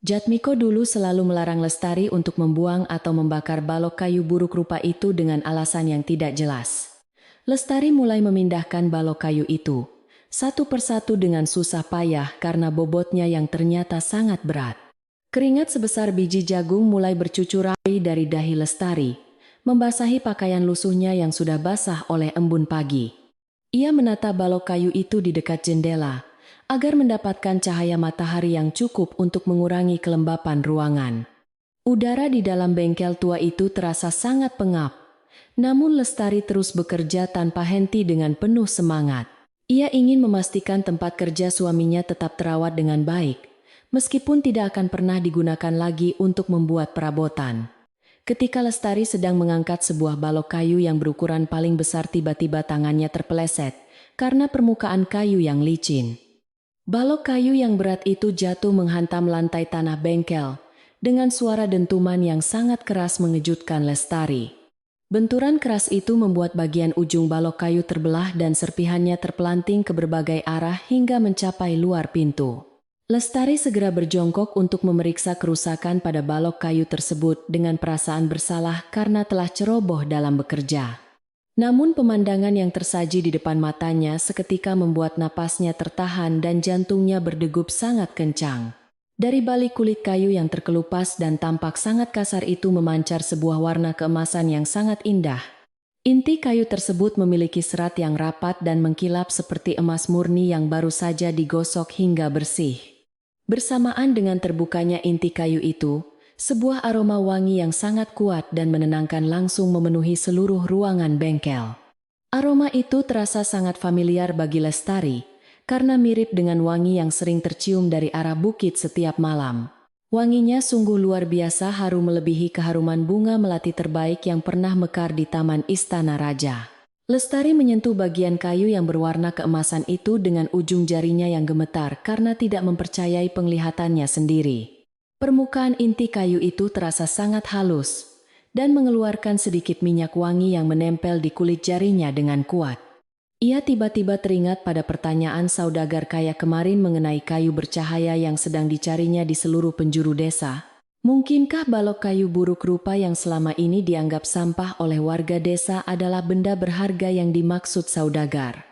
Jatmiko dulu selalu melarang Lestari untuk membuang atau membakar balok kayu buruk rupa itu dengan alasan yang tidak jelas. Lestari mulai memindahkan balok kayu itu, satu persatu dengan susah payah karena bobotnya yang ternyata sangat berat. Keringat sebesar biji jagung mulai bercucur rapi dari dahi Lestari, membasahi pakaian lusuhnya yang sudah basah oleh embun pagi. Ia menata balok kayu itu di dekat jendela, agar mendapatkan cahaya matahari yang cukup untuk mengurangi kelembapan ruangan. Udara di dalam bengkel tua itu terasa sangat pengap. Namun Lestari terus bekerja tanpa henti dengan penuh semangat. Ia ingin memastikan tempat kerja suaminya tetap terawat dengan baik, meskipun tidak akan pernah digunakan lagi untuk membuat perabotan. Ketika Lestari sedang mengangkat sebuah balok kayu yang berukuran paling besar, tiba-tiba tangannya terpeleset karena permukaan kayu yang licin. Balok kayu yang berat itu jatuh menghantam lantai tanah bengkel dengan suara dentuman yang sangat keras mengejutkan Lestari. Benturan keras itu membuat bagian ujung balok kayu terbelah dan serpihannya terpelanting ke berbagai arah hingga mencapai luar pintu. Lestari segera berjongkok untuk memeriksa kerusakan pada balok kayu tersebut dengan perasaan bersalah karena telah ceroboh dalam bekerja. Namun pemandangan yang tersaji di depan matanya seketika membuat napasnya tertahan dan jantungnya berdegup sangat kencang. Dari balik kulit kayu yang terkelupas dan tampak sangat kasar itu memancar sebuah warna keemasan yang sangat indah. Inti kayu tersebut memiliki serat yang rapat dan mengkilap seperti emas murni yang baru saja digosok hingga bersih. Bersamaan dengan terbukanya inti kayu itu, sebuah aroma wangi yang sangat kuat dan menenangkan langsung memenuhi seluruh ruangan bengkel. Aroma itu terasa sangat familiar bagi Lestari, karena mirip dengan wangi yang sering tercium dari arah bukit setiap malam. Wanginya sungguh luar biasa, harum melebihi keharuman bunga melati terbaik yang pernah mekar di taman istana raja. Lestari menyentuh bagian kayu yang berwarna keemasan itu dengan ujung jarinya yang gemetar karena tidak mempercayai penglihatannya sendiri. Permukaan inti kayu itu terasa sangat halus dan mengeluarkan sedikit minyak wangi yang menempel di kulit jarinya dengan kuat. Ia tiba-tiba teringat pada pertanyaan saudagar kaya kemarin mengenai kayu bercahaya yang sedang dicarinya di seluruh penjuru desa. Mungkinkah balok kayu buruk rupa yang selama ini dianggap sampah oleh warga desa adalah benda berharga yang dimaksud saudagar?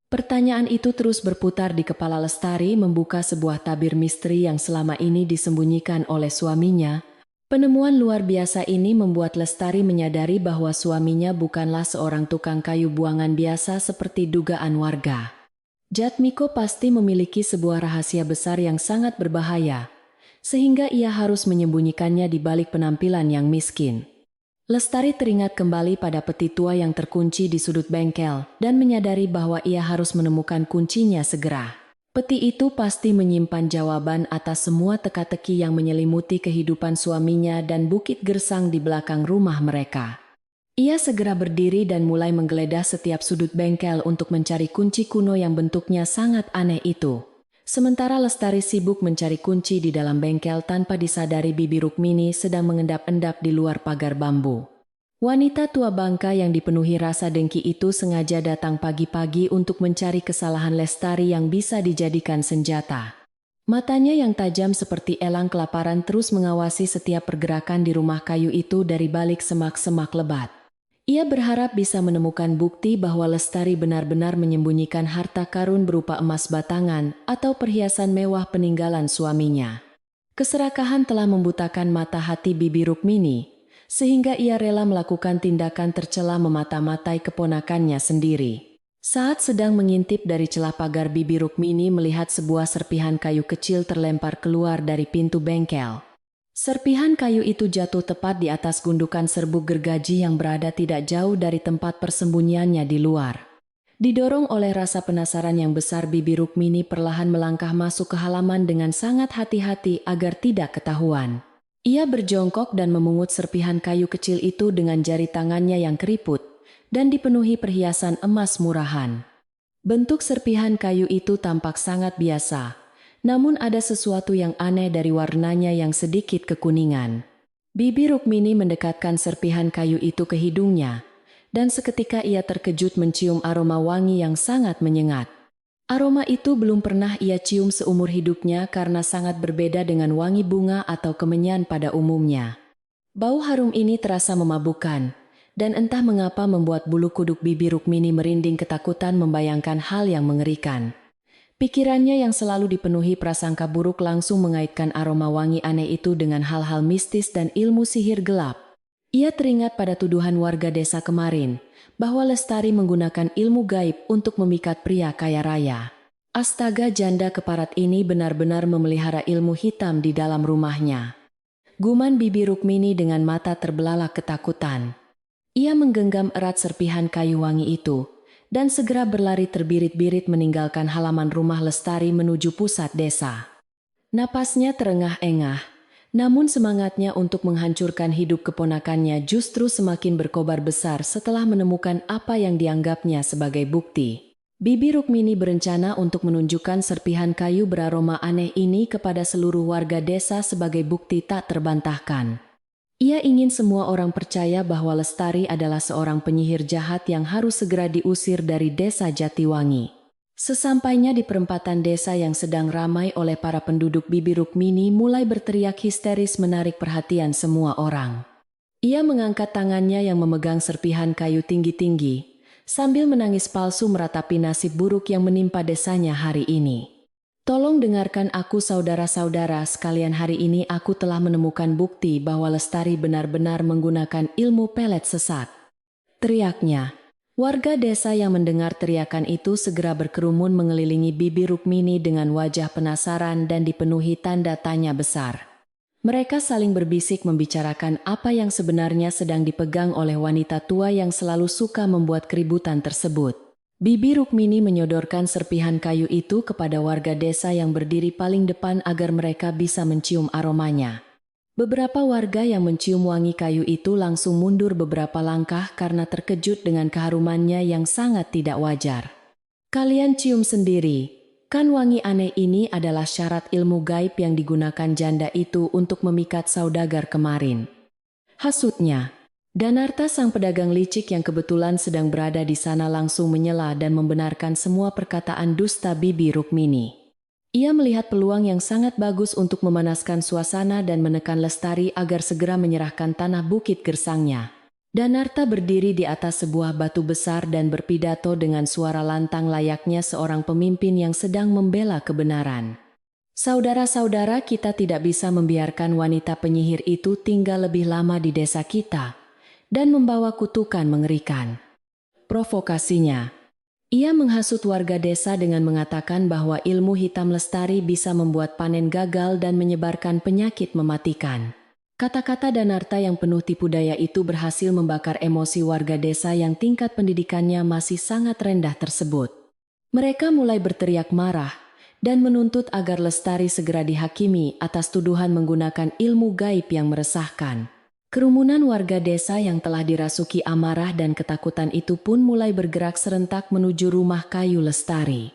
Pertanyaan itu terus berputar di kepala Lestari, membuka sebuah tabir misteri yang selama ini disembunyikan oleh suaminya. Penemuan luar biasa ini membuat Lestari menyadari bahwa suaminya bukanlah seorang tukang kayu buangan biasa seperti dugaan warga. Jatmiko pasti memiliki sebuah rahasia besar yang sangat berbahaya, sehingga ia harus menyembunyikannya di balik penampilan yang miskin. Lestari teringat kembali pada peti tua yang terkunci di sudut bengkel dan menyadari bahwa ia harus menemukan kuncinya segera. Peti itu pasti menyimpan jawaban atas semua teka-teki yang menyelimuti kehidupan suaminya dan bukit gersang di belakang rumah mereka. Ia segera berdiri dan mulai menggeledah setiap sudut bengkel untuk mencari kunci kuno yang bentuknya sangat aneh itu. Sementara Lestari sibuk mencari kunci di dalam bengkel tanpa disadari Bibi Rukmini sedang mengendap-endap di luar pagar bambu. Wanita tua bangka yang dipenuhi rasa dengki itu sengaja datang pagi-pagi untuk mencari kesalahan Lestari yang bisa dijadikan senjata. Matanya yang tajam seperti elang kelaparan terus mengawasi setiap pergerakan di rumah kayu itu dari balik semak-semak lebat. Ia berharap bisa menemukan bukti bahwa Lestari benar-benar menyembunyikan harta karun berupa emas batangan atau perhiasan mewah peninggalan suaminya. Keserakahan telah membutakan mata hati Bibi Rukmini, sehingga ia rela melakukan tindakan tercela memata-matai keponakannya sendiri. Saat sedang mengintip dari celah pagar, Bibi Rukmini melihat sebuah serpihan kayu kecil terlempar keluar dari pintu bengkel. Serpihan kayu itu jatuh tepat di atas gundukan serbuk gergaji yang berada tidak jauh dari tempat persembunyiannya di luar. Didorong oleh rasa penasaran yang besar, Bibi Rukmini perlahan melangkah masuk ke halaman dengan sangat hati-hati agar tidak ketahuan. Ia berjongkok dan memungut serpihan kayu kecil itu dengan jari tangannya yang keriput dan dipenuhi perhiasan emas murahan. Bentuk serpihan kayu itu tampak sangat biasa, namun ada sesuatu yang aneh dari warnanya yang sedikit kekuningan. Bibi Rukmini mendekatkan serpihan kayu itu ke hidungnya, dan seketika ia terkejut mencium aroma wangi yang sangat menyengat. Aroma itu belum pernah ia cium seumur hidupnya karena sangat berbeda dengan wangi bunga atau kemenyan pada umumnya. Bau harum ini terasa memabukkan, dan entah mengapa membuat bulu kuduk Bibi Rukmini merinding ketakutan membayangkan hal yang mengerikan. Pikirannya yang selalu dipenuhi prasangka buruk langsung mengaitkan aroma wangi aneh itu dengan hal-hal mistis dan ilmu sihir gelap. Ia teringat pada tuduhan warga desa kemarin, bahwa Lestari menggunakan ilmu gaib untuk memikat pria kaya raya. Astaga, janda keparat ini benar-benar memelihara ilmu hitam di dalam rumahnya. Guman bibi Rukmini dengan mata terbelalak ketakutan. Ia menggenggam erat serpihan kayu wangi itu, dan segera berlari terbirit-birit meninggalkan halaman rumah Lestari menuju pusat desa. Napasnya terengah-engah, namun semangatnya untuk menghancurkan hidup keponakannya justru semakin berkobar besar setelah menemukan apa yang dianggapnya sebagai bukti. Bibi Rukmini berencana untuk menunjukkan serpihan kayu beraroma aneh ini kepada seluruh warga desa sebagai bukti tak terbantahkan. Ia ingin semua orang percaya bahwa Lestari adalah seorang penyihir jahat yang harus segera diusir dari desa Jatiwangi. Sesampainya di perempatan desa yang sedang ramai oleh para penduduk, bibi Rukmini mulai berteriak histeris menarik perhatian semua orang. Ia mengangkat tangannya yang memegang serpihan kayu tinggi-tinggi, sambil menangis palsu meratapi nasib buruk yang menimpa desanya hari ini. Tolong dengarkan aku saudara-saudara sekalian, hari ini aku telah menemukan bukti bahwa Lestari benar-benar menggunakan ilmu pelet sesat. Teriaknya. Warga desa yang mendengar teriakan itu segera berkerumun mengelilingi bibi Rukmini dengan wajah penasaran dan dipenuhi tanda tanya besar. Mereka saling berbisik membicarakan apa yang sebenarnya sedang dipegang oleh wanita tua yang selalu suka membuat keributan tersebut. Bibi Rukmini menyodorkan serpihan kayu itu kepada warga desa yang berdiri paling depan agar mereka bisa mencium aromanya. Beberapa warga yang mencium wangi kayu itu langsung mundur beberapa langkah karena terkejut dengan keharumannya yang sangat tidak wajar. Kalian cium sendiri, kan wangi aneh ini adalah syarat ilmu gaib yang digunakan janda itu untuk memikat saudagar kemarin. Hasutnya, Danarta sang pedagang licik yang kebetulan sedang berada di sana langsung menyela dan membenarkan semua perkataan dusta bibi Rukmini. Ia melihat peluang yang sangat bagus untuk memanaskan suasana dan menekan Lestari agar segera menyerahkan tanah Bukit Gersangnya. Danarta berdiri di atas sebuah batu besar dan berpidato dengan suara lantang layaknya seorang pemimpin yang sedang membela kebenaran. Saudara-saudara, kita tidak bisa membiarkan wanita penyihir itu tinggal lebih lama di desa kita dan membawa kutukan mengerikan. Provokasinya. Ia menghasut warga desa dengan mengatakan bahwa ilmu hitam Lestari bisa membuat panen gagal dan menyebarkan penyakit mematikan. Kata-kata Danarta yang penuh tipu daya itu berhasil membakar emosi warga desa yang tingkat pendidikannya masih sangat rendah tersebut. Mereka mulai berteriak marah dan menuntut agar Lestari segera dihakimi atas tuduhan menggunakan ilmu gaib yang meresahkan. Kerumunan warga desa yang telah dirasuki amarah dan ketakutan itu pun mulai bergerak serentak menuju rumah kayu Lestari.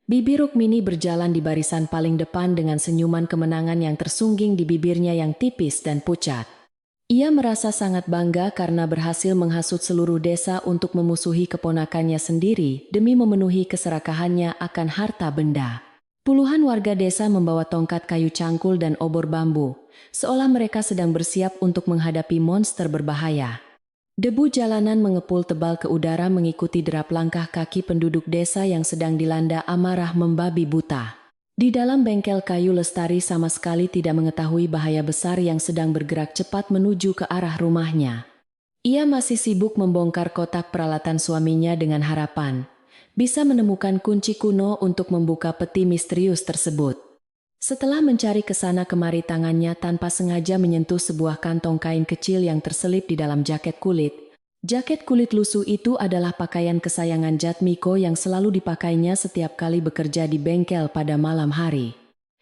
Bibi Rukmini berjalan di barisan paling depan dengan senyuman kemenangan yang tersungging di bibirnya yang tipis dan pucat. Ia merasa sangat bangga karena berhasil menghasut seluruh desa untuk memusuhi keponakannya sendiri demi memenuhi keserakahannya akan harta benda. Puluhan warga desa membawa tongkat kayu cangkul dan obor bambu, seolah mereka sedang bersiap untuk menghadapi monster berbahaya. Debu jalanan mengepul tebal ke udara mengikuti derap langkah kaki penduduk desa yang sedang dilanda amarah membabi buta. Di dalam bengkel kayu Lestari sama sekali tidak mengetahui bahaya besar yang sedang bergerak cepat menuju ke arah rumahnya. Ia masih sibuk membongkar kotak peralatan suaminya dengan harapan bisa menemukan kunci kuno untuk membuka peti misterius tersebut. Setelah mencari kesana kemari, tangannya tanpa sengaja menyentuh sebuah kantong kain kecil yang terselip di dalam jaket kulit. Jaket kulit lusuh itu adalah pakaian kesayangan Jatmiko yang selalu dipakainya setiap kali bekerja di bengkel pada malam hari.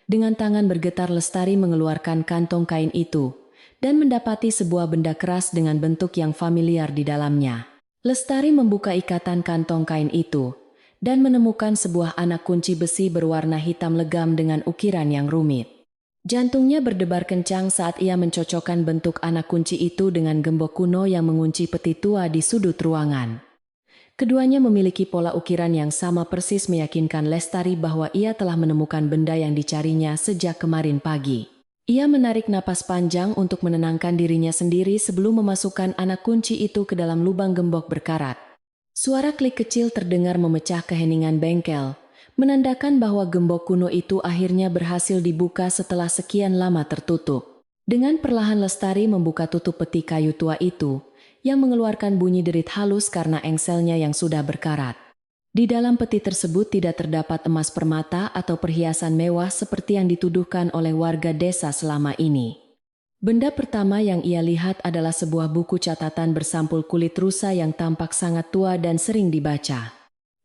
Dengan tangan bergetar Lestari mengeluarkan kantong kain itu dan mendapati sebuah benda keras dengan bentuk yang familiar di dalamnya. Lestari membuka ikatan kantong kain itu dan menemukan sebuah anak kunci besi berwarna hitam legam dengan ukiran yang rumit. Jantungnya berdebar kencang saat ia mencocokkan bentuk anak kunci itu dengan gembok kuno yang mengunci peti tua di sudut ruangan. Keduanya memiliki pola ukiran yang sama persis meyakinkan Lestari bahwa ia telah menemukan benda yang dicarinya sejak kemarin pagi. Ia menarik napas panjang untuk menenangkan dirinya sendiri sebelum memasukkan anak kunci itu ke dalam lubang gembok berkarat. Suara klik kecil terdengar memecah keheningan bengkel, menandakan bahwa gembok kuno itu akhirnya berhasil dibuka setelah sekian lama tertutup. Dengan perlahan Lestari membuka tutup peti kayu tua itu, yang mengeluarkan bunyi derit halus karena engselnya yang sudah berkarat. Di dalam peti tersebut tidak terdapat emas permata atau perhiasan mewah seperti yang dituduhkan oleh warga desa selama ini. Benda pertama yang ia lihat adalah sebuah buku catatan bersampul kulit rusa yang tampak sangat tua dan sering dibaca.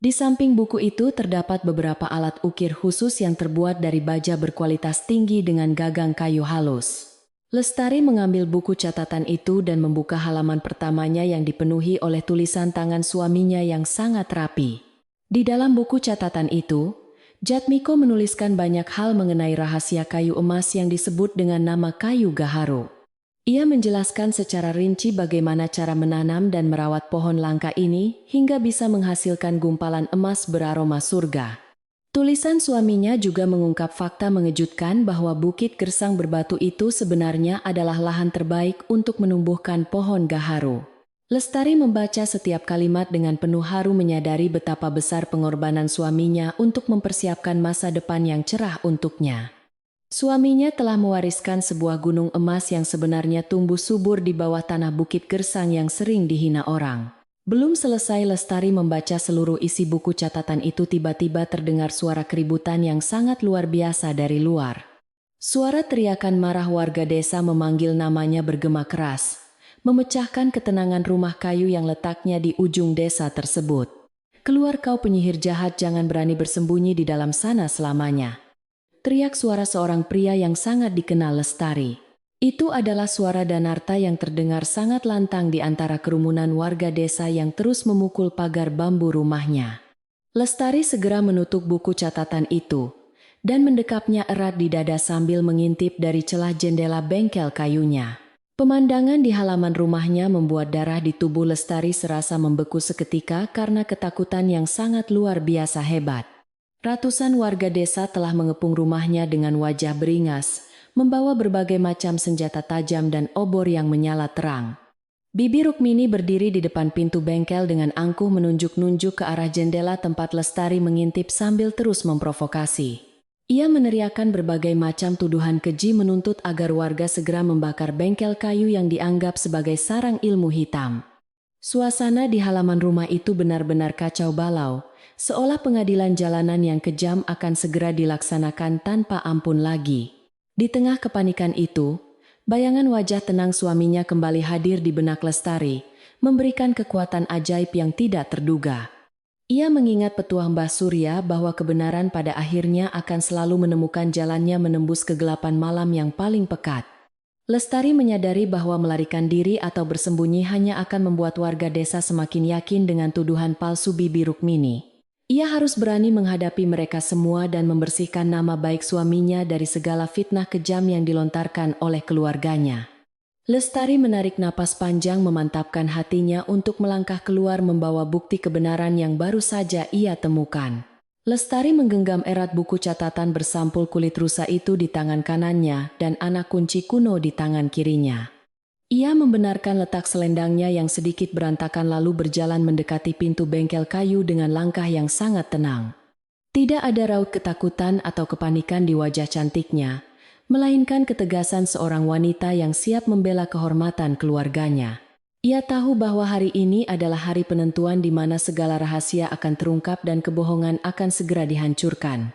Di samping buku itu terdapat beberapa alat ukir khusus yang terbuat dari baja berkualitas tinggi dengan gagang kayu halus. Lestari mengambil buku catatan itu dan membuka halaman pertamanya yang dipenuhi oleh tulisan tangan suaminya yang sangat rapi. Di dalam buku catatan itu, Jatmiko menuliskan banyak hal mengenai rahasia kayu emas yang disebut dengan nama kayu gaharu. Ia menjelaskan secara rinci bagaimana cara menanam dan merawat pohon langka ini hingga bisa menghasilkan gumpalan emas beraroma surga. Tulisan suaminya juga mengungkap fakta mengejutkan bahwa Bukit Gersang Berbatu itu sebenarnya adalah lahan terbaik untuk menumbuhkan pohon gaharu. Lestari membaca setiap kalimat dengan penuh haru menyadari betapa besar pengorbanan suaminya untuk mempersiapkan masa depan yang cerah untuknya. Suaminya telah mewariskan sebuah gunung emas yang sebenarnya tumbuh subur di bawah tanah Bukit Gersang yang sering dihina orang. Belum selesai Lestari membaca seluruh isi buku catatan itu tiba-tiba terdengar suara keributan yang sangat luar biasa dari luar. Suara teriakan marah warga desa memanggil namanya bergema keras, memecahkan ketenangan rumah kayu yang letaknya di ujung desa tersebut. "Keluar kau penyihir jahat, jangan berani bersembunyi di dalam sana selamanya," teriak suara seorang pria yang sangat dikenal Lestari. Itu adalah suara Danarta yang terdengar sangat lantang di antara kerumunan warga desa yang terus memukul pagar bambu rumahnya. Lestari segera menutup buku catatan itu dan mendekapnya erat di dada sambil mengintip dari celah jendela bengkel kayunya. Pemandangan di halaman rumahnya membuat darah di tubuh Lestari serasa membeku seketika karena ketakutan yang sangat luar biasa hebat. Ratusan warga desa telah mengepung rumahnya dengan wajah beringas, membawa berbagai macam senjata tajam dan obor yang menyala terang. Bibi Rukmini berdiri di depan pintu bengkel dengan angkuh menunjuk-nunjuk ke arah jendela tempat Lestari mengintip sambil terus memprovokasi. Ia meneriakkan berbagai macam tuduhan keji menuntut agar warga segera membakar bengkel kayu yang dianggap sebagai sarang ilmu hitam. Suasana di halaman rumah itu benar-benar kacau balau, seolah pengadilan jalanan yang kejam akan segera dilaksanakan tanpa ampun lagi. Di tengah kepanikan itu, bayangan wajah tenang suaminya kembali hadir di benak Lestari, memberikan kekuatan ajaib yang tidak terduga. Ia mengingat petuah Mbah Surya bahwa kebenaran pada akhirnya akan selalu menemukan jalannya menembus kegelapan malam yang paling pekat. Lestari menyadari bahwa melarikan diri atau bersembunyi hanya akan membuat warga desa semakin yakin dengan tuduhan palsu Bibi Rukmini. Ia harus berani menghadapi mereka semua dan membersihkan nama baik suaminya dari segala fitnah kejam yang dilontarkan oleh keluarganya. Lestari menarik napas panjang memantapkan hatinya untuk melangkah keluar membawa bukti kebenaran yang baru saja ia temukan. Lestari menggenggam erat buku catatan bersampul kulit rusa itu di tangan kanannya dan anak kunci kuno di tangan kirinya. Ia membenarkan letak selendangnya yang sedikit berantakan lalu berjalan mendekati pintu bengkel kayu dengan langkah yang sangat tenang. Tidak ada raut ketakutan atau kepanikan di wajah cantiknya, melainkan ketegasan seorang wanita yang siap membela kehormatan keluarganya. Ia tahu bahwa hari ini adalah hari penentuan di mana segala rahasia akan terungkap dan kebohongan akan segera dihancurkan.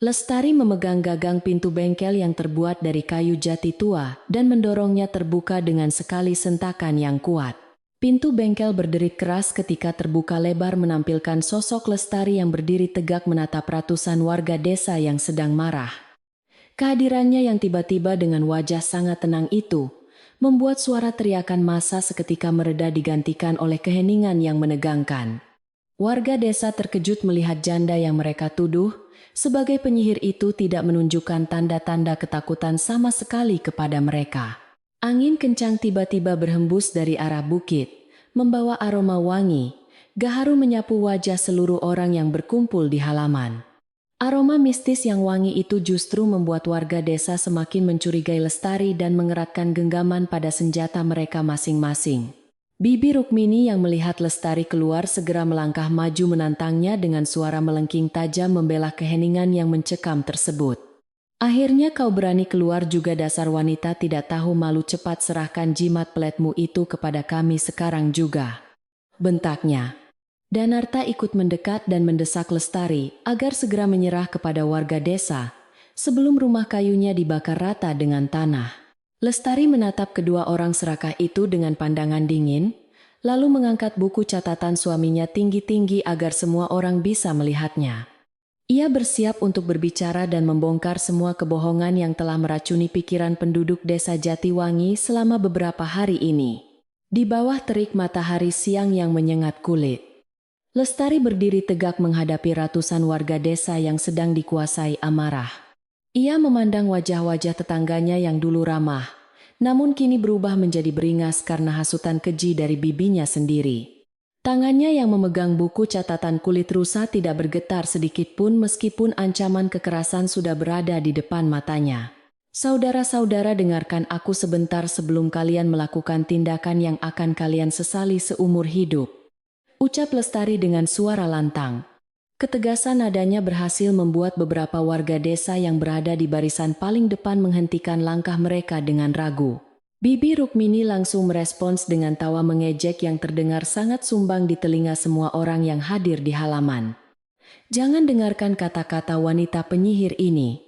Lestari memegang gagang pintu bengkel yang terbuat dari kayu jati tua dan mendorongnya terbuka dengan sekali sentakan yang kuat. Pintu bengkel berderit keras ketika terbuka lebar menampilkan sosok Lestari yang berdiri tegak menatap ratusan warga desa yang sedang marah. Kehadirannya yang tiba-tiba dengan wajah sangat tenang itu, membuat suara teriakan massa seketika mereda digantikan oleh keheningan yang menegangkan. Warga desa terkejut melihat janda yang mereka tuduh sebagai penyihir itu tidak menunjukkan tanda-tanda ketakutan sama sekali kepada mereka. Angin kencang tiba-tiba berhembus dari arah bukit, membawa aroma wangi, gaharu menyapu wajah seluruh orang yang berkumpul di halaman. Aroma mistis yang wangi itu justru membuat warga desa semakin mencurigai Lestari dan mengeratkan genggaman pada senjata mereka masing-masing. Bibi Rukmini yang melihat Lestari keluar segera melangkah maju menantangnya dengan suara melengking tajam membela keheningan yang mencekam tersebut. "Akhirnya kau berani keluar juga, dasar wanita tidak tahu malu, cepat serahkan jimat peletmu itu kepada kami sekarang juga," bentaknya. Danarta ikut mendekat dan mendesak Lestari agar segera menyerah kepada warga desa sebelum rumah kayunya dibakar rata dengan tanah. Lestari menatap kedua orang serakah itu dengan pandangan dingin, lalu mengangkat buku catatan suaminya tinggi-tinggi agar semua orang bisa melihatnya. Ia bersiap untuk berbicara dan membongkar semua kebohongan yang telah meracuni pikiran penduduk desa Jatiwangi selama beberapa hari ini. Di bawah terik matahari siang yang menyengat kulit, Lestari berdiri tegak menghadapi ratusan warga desa yang sedang dikuasai amarah. Ia memandang wajah-wajah tetangganya yang dulu ramah, namun kini berubah menjadi beringas karena hasutan keji dari bibinya sendiri. Tangannya yang memegang buku catatan kulit rusa tidak bergetar sedikitpun meskipun ancaman kekerasan sudah berada di depan matanya. Saudara-saudara, dengarkan aku sebentar sebelum kalian melakukan tindakan yang akan kalian sesali seumur hidup, ucap Lestari dengan suara lantang. Ketegasan nadanya berhasil membuat beberapa warga desa yang berada di barisan paling depan menghentikan langkah mereka dengan ragu. Bibi Rukmini langsung merespons dengan tawa mengejek yang terdengar sangat sumbang di telinga semua orang yang hadir di halaman. Jangan dengarkan kata-kata wanita penyihir ini.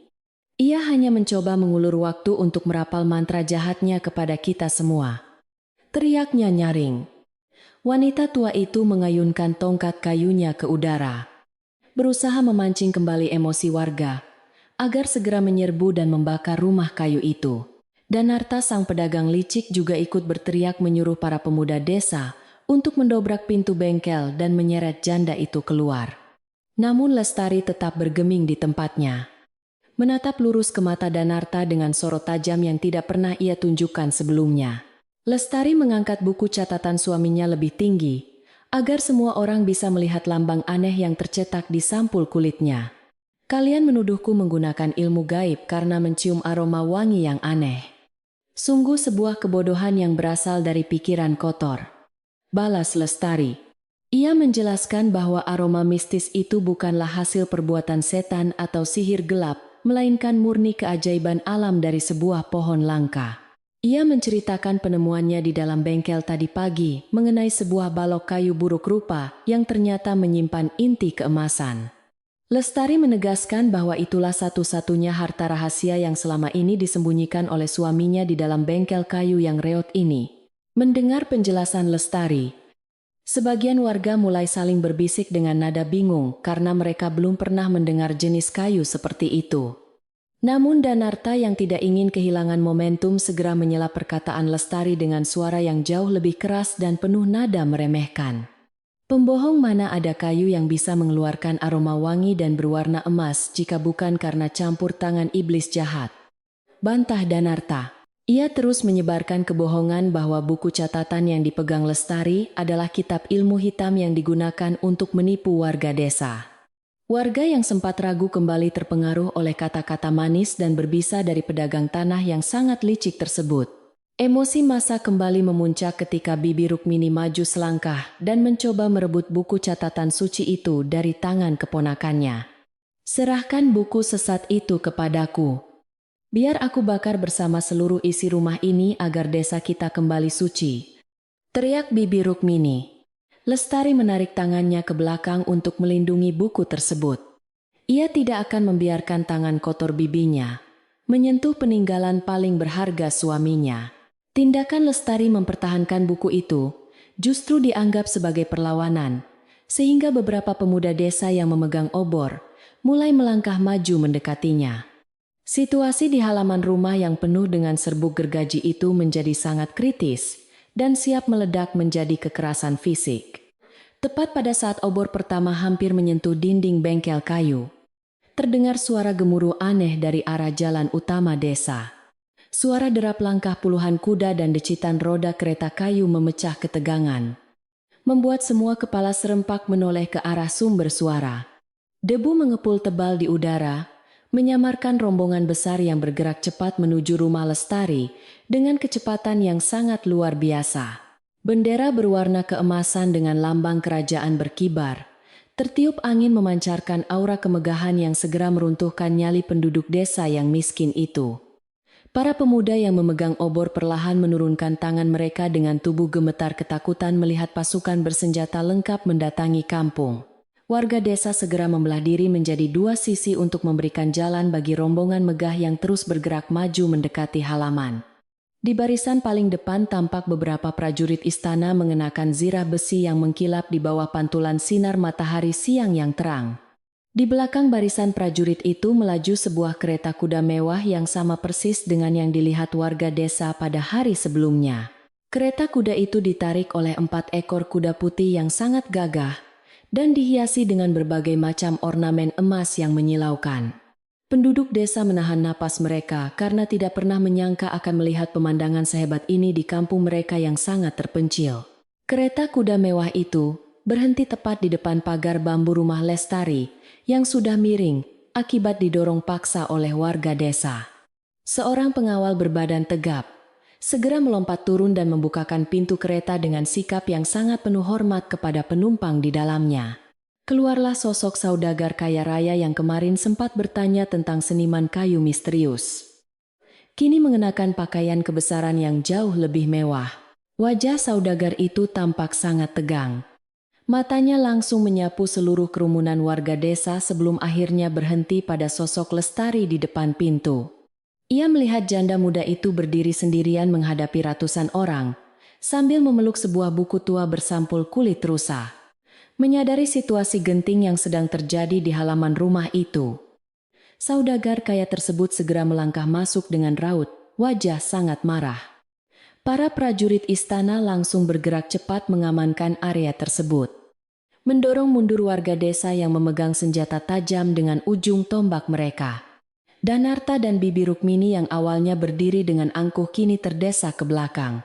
Ia hanya mencoba mengulur waktu untuk merapal mantra jahatnya kepada kita semua, teriaknya nyaring. Wanita tua itu mengayunkan tongkat kayunya ke udara, berusaha memancing kembali emosi warga agar segera menyerbu dan membakar rumah kayu itu. Danarta sang pedagang licik juga ikut berteriak menyuruh para pemuda desa untuk mendobrak pintu bengkel dan menyeret janda itu keluar. Namun Lestari tetap bergeming di tempatnya, menatap lurus ke mata Danarta dengan sorot tajam yang tidak pernah ia tunjukkan sebelumnya. Lestari mengangkat buku catatan suaminya lebih tinggi, agar semua orang bisa melihat lambang aneh yang tercetak di sampul kulitnya. Kalian menuduhku menggunakan ilmu gaib karena mencium aroma wangi yang aneh. Sungguh sebuah kebodohan yang berasal dari pikiran kotor, balas Lestari. Ia menjelaskan bahwa aroma mistis itu bukanlah hasil perbuatan setan atau sihir gelap, melainkan murni keajaiban alam dari sebuah pohon langka. Ia menceritakan penemuannya di dalam bengkel tadi pagi mengenai sebuah balok kayu buruk rupa yang ternyata menyimpan inti keemasan. Lestari menegaskan bahwa itulah satu-satunya harta rahasia yang selama ini disembunyikan oleh suaminya di dalam bengkel kayu yang reot ini. Mendengar penjelasan Lestari, sebagian warga mulai saling berbisik dengan nada bingung karena mereka belum pernah mendengar jenis kayu seperti itu. Namun Danarta yang tidak ingin kehilangan momentum segera menyela perkataan Lestari dengan suara yang jauh lebih keras dan penuh nada meremehkan. Pembohong, mana ada kayu yang bisa mengeluarkan aroma wangi dan berwarna emas jika bukan karena campur tangan iblis jahat, bantah Danarta. Ia terus menyebarkan kebohongan bahwa buku catatan yang dipegang Lestari adalah kitab ilmu hitam yang digunakan untuk menipu warga desa. Warga yang sempat ragu kembali terpengaruh oleh kata-kata manis dan berbisa dari pedagang tanah yang sangat licik tersebut. Emosi massa kembali memuncak ketika Bibi Rukmini maju selangkah dan mencoba merebut buku catatan suci itu dari tangan keponakannya. Serahkan buku sesat itu kepadaku. Biar aku bakar bersama seluruh isi rumah ini agar desa kita kembali suci, teriak Bibi Rukmini. Lestari menarik tangannya ke belakang untuk melindungi buku tersebut. Ia tidak akan membiarkan tangan kotor bibinya menyentuh peninggalan paling berharga suaminya. Tindakan Lestari mempertahankan buku itu justru dianggap sebagai perlawanan, sehingga beberapa pemuda desa yang memegang obor mulai melangkah maju mendekatinya. Situasi di halaman rumah yang penuh dengan serbuk gergaji itu menjadi sangat kritis dan siap meledak menjadi kekerasan fisik. Tepat pada saat obor pertama hampir menyentuh dinding bengkel kayu, terdengar suara gemuruh aneh dari arah jalan utama desa. Suara derap langkah puluhan kuda dan decitan roda kereta kayu memecah ketegangan, membuat semua kepala serempak menoleh ke arah sumber suara. Debu mengepul tebal di udara, menyamarkan rombongan besar yang bergerak cepat menuju rumah Lestari dengan kecepatan yang sangat luar biasa. Bendera berwarna keemasan dengan lambang kerajaan berkibar. Tertiup angin memancarkan aura kemegahan yang segera meruntuhkan nyali penduduk desa yang miskin itu. Para pemuda yang memegang obor perlahan menurunkan tangan mereka dengan tubuh gemetar ketakutan melihat pasukan bersenjata lengkap mendatangi kampung. Warga desa segera membelah diri menjadi dua sisi untuk memberikan jalan bagi rombongan megah yang terus bergerak maju mendekati halaman. Di barisan paling depan tampak beberapa prajurit istana mengenakan zirah besi yang mengkilap di bawah pantulan sinar matahari siang yang terang. Di belakang barisan prajurit itu melaju sebuah kereta kuda mewah yang sama persis dengan yang dilihat warga desa pada hari sebelumnya. Kereta kuda itu ditarik oleh 4 ekor kuda putih yang sangat gagah dan dihiasi dengan berbagai macam ornamen emas yang menyilaukan. Penduduk desa menahan napas mereka karena tidak pernah menyangka akan melihat pemandangan sehebat ini di kampung mereka yang sangat terpencil. Kereta kuda mewah itu berhenti tepat di depan pagar bambu rumah Lestari yang sudah miring akibat didorong paksa oleh warga desa. Seorang pengawal berbadan tegap segera melompat turun dan membukakan pintu kereta dengan sikap yang sangat penuh hormat kepada penumpang di dalamnya. Keluarlah sosok saudagar kaya raya yang kemarin sempat bertanya tentang seniman kayu misterius. Kini mengenakan pakaian kebesaran yang jauh lebih mewah. Wajah saudagar itu tampak sangat tegang. Matanya langsung menyapu seluruh kerumunan warga desa sebelum akhirnya berhenti pada sosok Lestari di depan pintu. Ia melihat janda muda itu berdiri sendirian menghadapi ratusan orang, sambil memeluk sebuah buku tua bersampul kulit rusa. Menyadari situasi genting yang sedang terjadi di halaman rumah itu, saudagar kaya tersebut segera melangkah masuk dengan raut wajah sangat marah. Para prajurit istana langsung bergerak cepat mengamankan area tersebut, mendorong mundur warga desa yang memegang senjata tajam dengan ujung tombak mereka. Danarta dan Bibi Rukmini yang awalnya berdiri dengan angkuh kini terdesak ke belakang.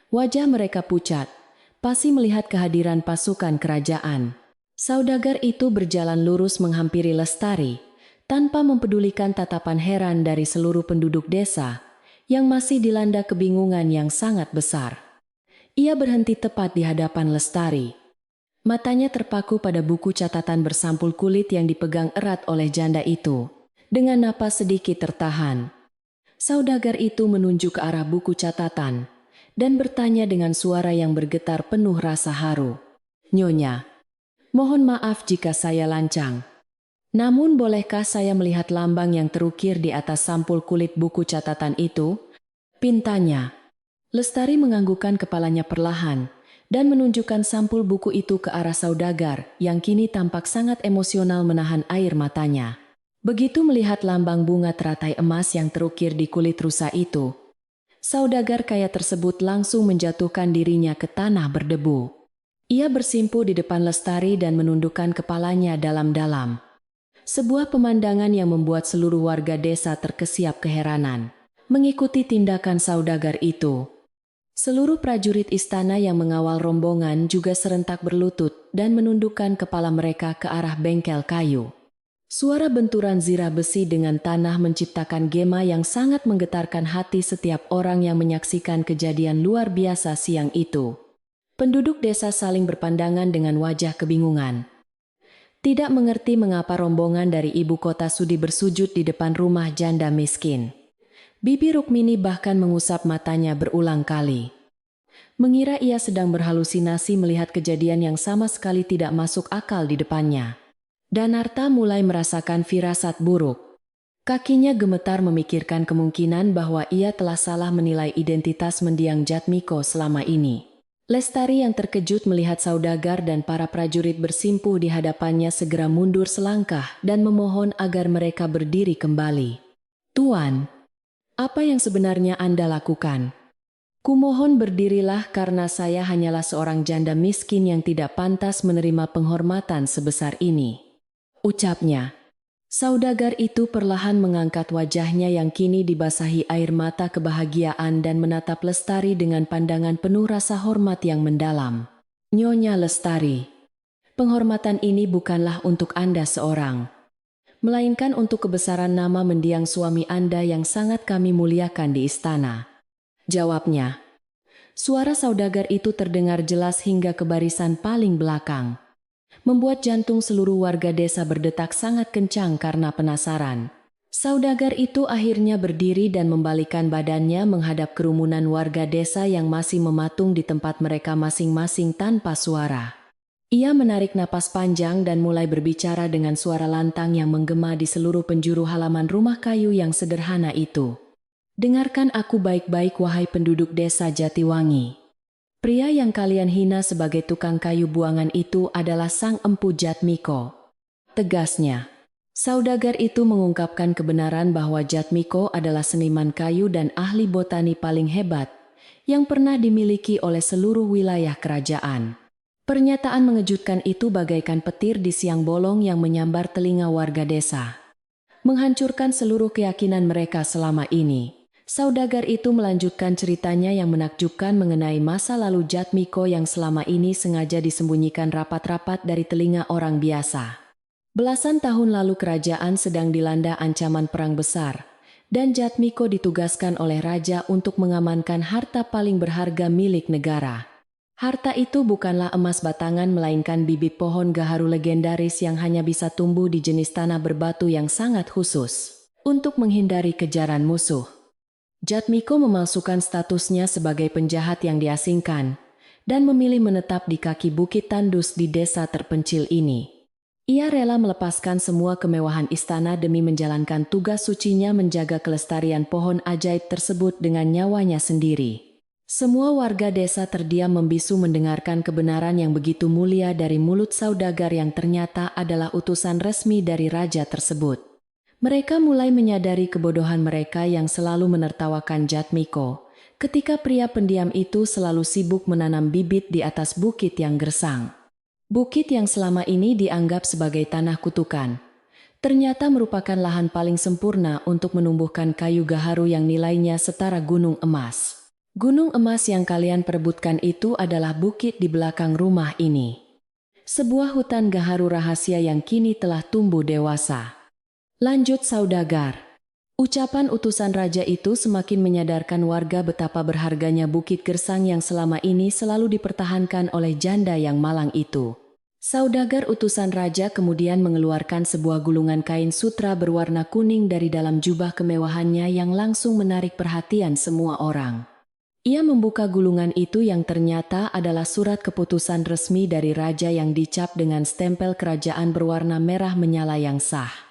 Wajah mereka pucat, pasti melihat kehadiran pasukan kerajaan. Saudagar itu berjalan lurus menghampiri Lestari, tanpa mempedulikan tatapan heran dari seluruh penduduk desa, yang masih dilanda kebingungan yang sangat besar. Ia berhenti tepat di hadapan Lestari. Matanya terpaku pada buku catatan bersampul kulit yang dipegang erat oleh janda itu. Dengan napas sedikit tertahan, saudagar itu menunjuk ke arah buku catatan dan bertanya dengan suara yang bergetar penuh rasa haru. "Nyonya, mohon maaf jika saya lancang. Namun bolehkah saya melihat lambang yang terukir di atas sampul kulit buku catatan itu?" Pintanya. Lestari menganggukkan kepalanya perlahan dan menunjukkan sampul buku itu ke arah saudagar yang kini tampak sangat emosional menahan air matanya. Begitu melihat lambang bunga teratai emas yang terukir di kulit rusa itu, saudagar kaya tersebut langsung menjatuhkan dirinya ke tanah berdebu. Ia bersimpu di depan Lestari dan menundukkan kepalanya dalam-dalam. Sebuah pemandangan yang membuat seluruh warga desa terkesiap keheranan mengikuti tindakan saudagar itu. Seluruh prajurit istana yang mengawal rombongan juga serentak berlutut dan menundukkan kepala mereka ke arah bengkel kayu. Suara benturan zirah besi dengan tanah menciptakan gema yang sangat menggetarkan hati setiap orang yang menyaksikan kejadian luar biasa siang itu. Penduduk desa saling berpandangan dengan wajah kebingungan. Tidak mengerti mengapa rombongan dari ibu kota sudi bersujud di depan rumah janda miskin. Bibi Rukmini bahkan mengusap matanya berulang kali. Mengira ia sedang berhalusinasi melihat kejadian yang sama sekali tidak masuk akal di depannya. Danarta mulai merasakan firasat buruk. Kakinya gemetar memikirkan kemungkinan bahwa ia telah salah menilai identitas mendiang Jatmiko selama ini. Lestari yang terkejut melihat saudagar dan para prajurit bersimpuh di hadapannya segera mundur selangkah dan memohon agar mereka berdiri kembali. "Tuan, apa yang sebenarnya Anda lakukan? Kumohon berdirilah karena saya hanyalah seorang janda miskin yang tidak pantas menerima penghormatan sebesar ini," ucapnya. Saudagar itu perlahan mengangkat wajahnya yang kini dibasahi air mata kebahagiaan dan menatap Lestari dengan pandangan penuh rasa hormat yang mendalam. "Nyonya Lestari, penghormatan ini bukanlah untuk Anda seorang, melainkan untuk kebesaran nama mendiang suami Anda yang sangat kami muliakan di istana," jawabnya. Suara saudagar itu terdengar jelas hingga ke barisan paling belakang, membuat jantung seluruh warga desa berdetak sangat kencang karena penasaran. Saudagar itu akhirnya berdiri dan membalikkan badannya menghadap kerumunan warga desa yang masih mematung di tempat mereka masing-masing tanpa suara. Ia menarik napas panjang dan mulai berbicara dengan suara lantang yang menggema di seluruh penjuru halaman rumah kayu yang sederhana itu. Dengarkan aku baik-baik wahai penduduk desa Jatiwangi. Pria yang kalian hina sebagai tukang kayu buangan itu adalah sang empu Jatmiko. Tegasnya. Saudagar itu mengungkapkan kebenaran bahwa Jatmiko adalah seniman kayu dan ahli botani paling hebat yang pernah dimiliki oleh seluruh wilayah kerajaan. Pernyataan mengejutkan itu bagaikan petir di siang bolong yang menyambar telinga warga desa. Menghancurkan seluruh keyakinan mereka selama ini. Saudagar itu melanjutkan ceritanya yang menakjubkan mengenai masa lalu Jatmiko yang selama ini sengaja disembunyikan rapat-rapat dari telinga orang biasa. Belasan tahun lalu kerajaan sedang dilanda ancaman perang besar, dan Jatmiko ditugaskan oleh raja untuk mengamankan harta paling berharga milik negara. Harta itu bukanlah emas batangan melainkan bibit pohon gaharu legendaris yang hanya bisa tumbuh di jenis tanah berbatu yang sangat khusus untuk menghindari kejaran musuh. Jatmiko memalsukan statusnya sebagai penjahat yang diasingkan dan memilih menetap di kaki bukit tandus di desa terpencil ini. Ia rela melepaskan semua kemewahan istana demi menjalankan tugas sucinya menjaga kelestarian pohon ajaib tersebut dengan nyawanya sendiri. Semua warga desa terdiam membisu mendengarkan kebenaran yang begitu mulia dari mulut saudagar yang ternyata adalah utusan resmi dari raja tersebut. Mereka mulai menyadari kebodohan mereka yang selalu menertawakan Jatmiko, ketika pria pendiam itu selalu sibuk menanam bibit di atas bukit yang gersang. Bukit yang selama ini dianggap sebagai tanah kutukan, ternyata merupakan lahan paling sempurna untuk menumbuhkan kayu gaharu yang nilainya setara gunung emas. Gunung emas yang kalian perebutkan itu adalah bukit di belakang rumah ini. Sebuah hutan gaharu rahasia yang kini telah tumbuh dewasa. Lanjut saudagar. Ucapan utusan raja itu semakin menyadarkan warga betapa berharganya bukit gersang yang selama ini selalu dipertahankan oleh janda yang malang itu. Saudagar utusan raja kemudian mengeluarkan sebuah gulungan kain sutra berwarna kuning dari dalam jubah kemewahannya yang langsung menarik perhatian semua orang. Ia membuka gulungan itu yang ternyata adalah surat keputusan resmi dari raja yang dicap dengan stempel kerajaan berwarna merah menyala yang sah.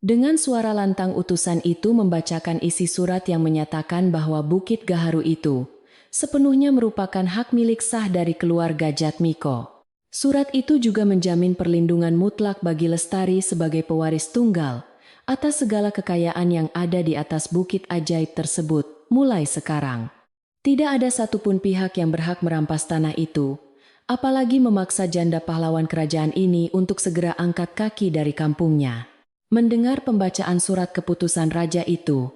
Dengan suara lantang utusan itu membacakan isi surat yang menyatakan bahwa Bukit Gaharu itu sepenuhnya merupakan hak milik sah dari keluarga Jatmiko. Surat itu juga menjamin perlindungan mutlak bagi Lestari sebagai pewaris tunggal atas segala kekayaan yang ada di atas bukit ajaib tersebut mulai sekarang. Tidak ada satupun pihak yang berhak merampas tanah itu, apalagi memaksa janda pahlawan kerajaan ini untuk segera angkat kaki dari kampungnya. Mendengar pembacaan surat keputusan raja itu,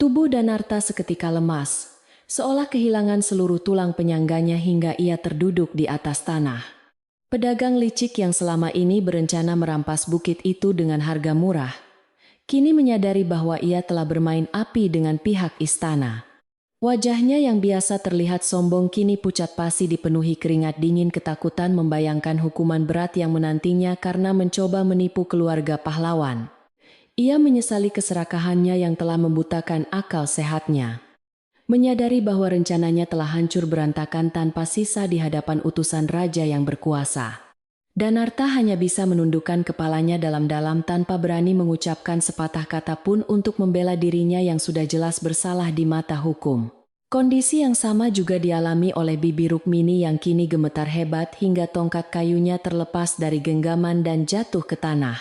tubuh Danarta seketika lemas, seolah kehilangan seluruh tulang penyangganya hingga ia terduduk di atas tanah. Pedagang licik yang selama ini berencana merampas bukit itu dengan harga murah, kini menyadari bahwa ia telah bermain api dengan pihak istana. Wajahnya yang biasa terlihat sombong kini pucat pasi dipenuhi keringat dingin ketakutan membayangkan hukuman berat yang menantinya karena mencoba menipu keluarga pahlawan. Ia menyesali keserakahannya yang telah membutakan akal sehatnya. Menyadari bahwa rencananya telah hancur berantakan tanpa sisa di hadapan utusan raja yang berkuasa. Danarta hanya bisa menundukkan kepalanya dalam-dalam tanpa berani mengucapkan sepatah kata pun untuk membela dirinya yang sudah jelas bersalah di mata hukum. Kondisi yang sama juga dialami oleh Bibi Rukmini yang kini gemetar hebat hingga tongkat kayunya terlepas dari genggaman dan jatuh ke tanah.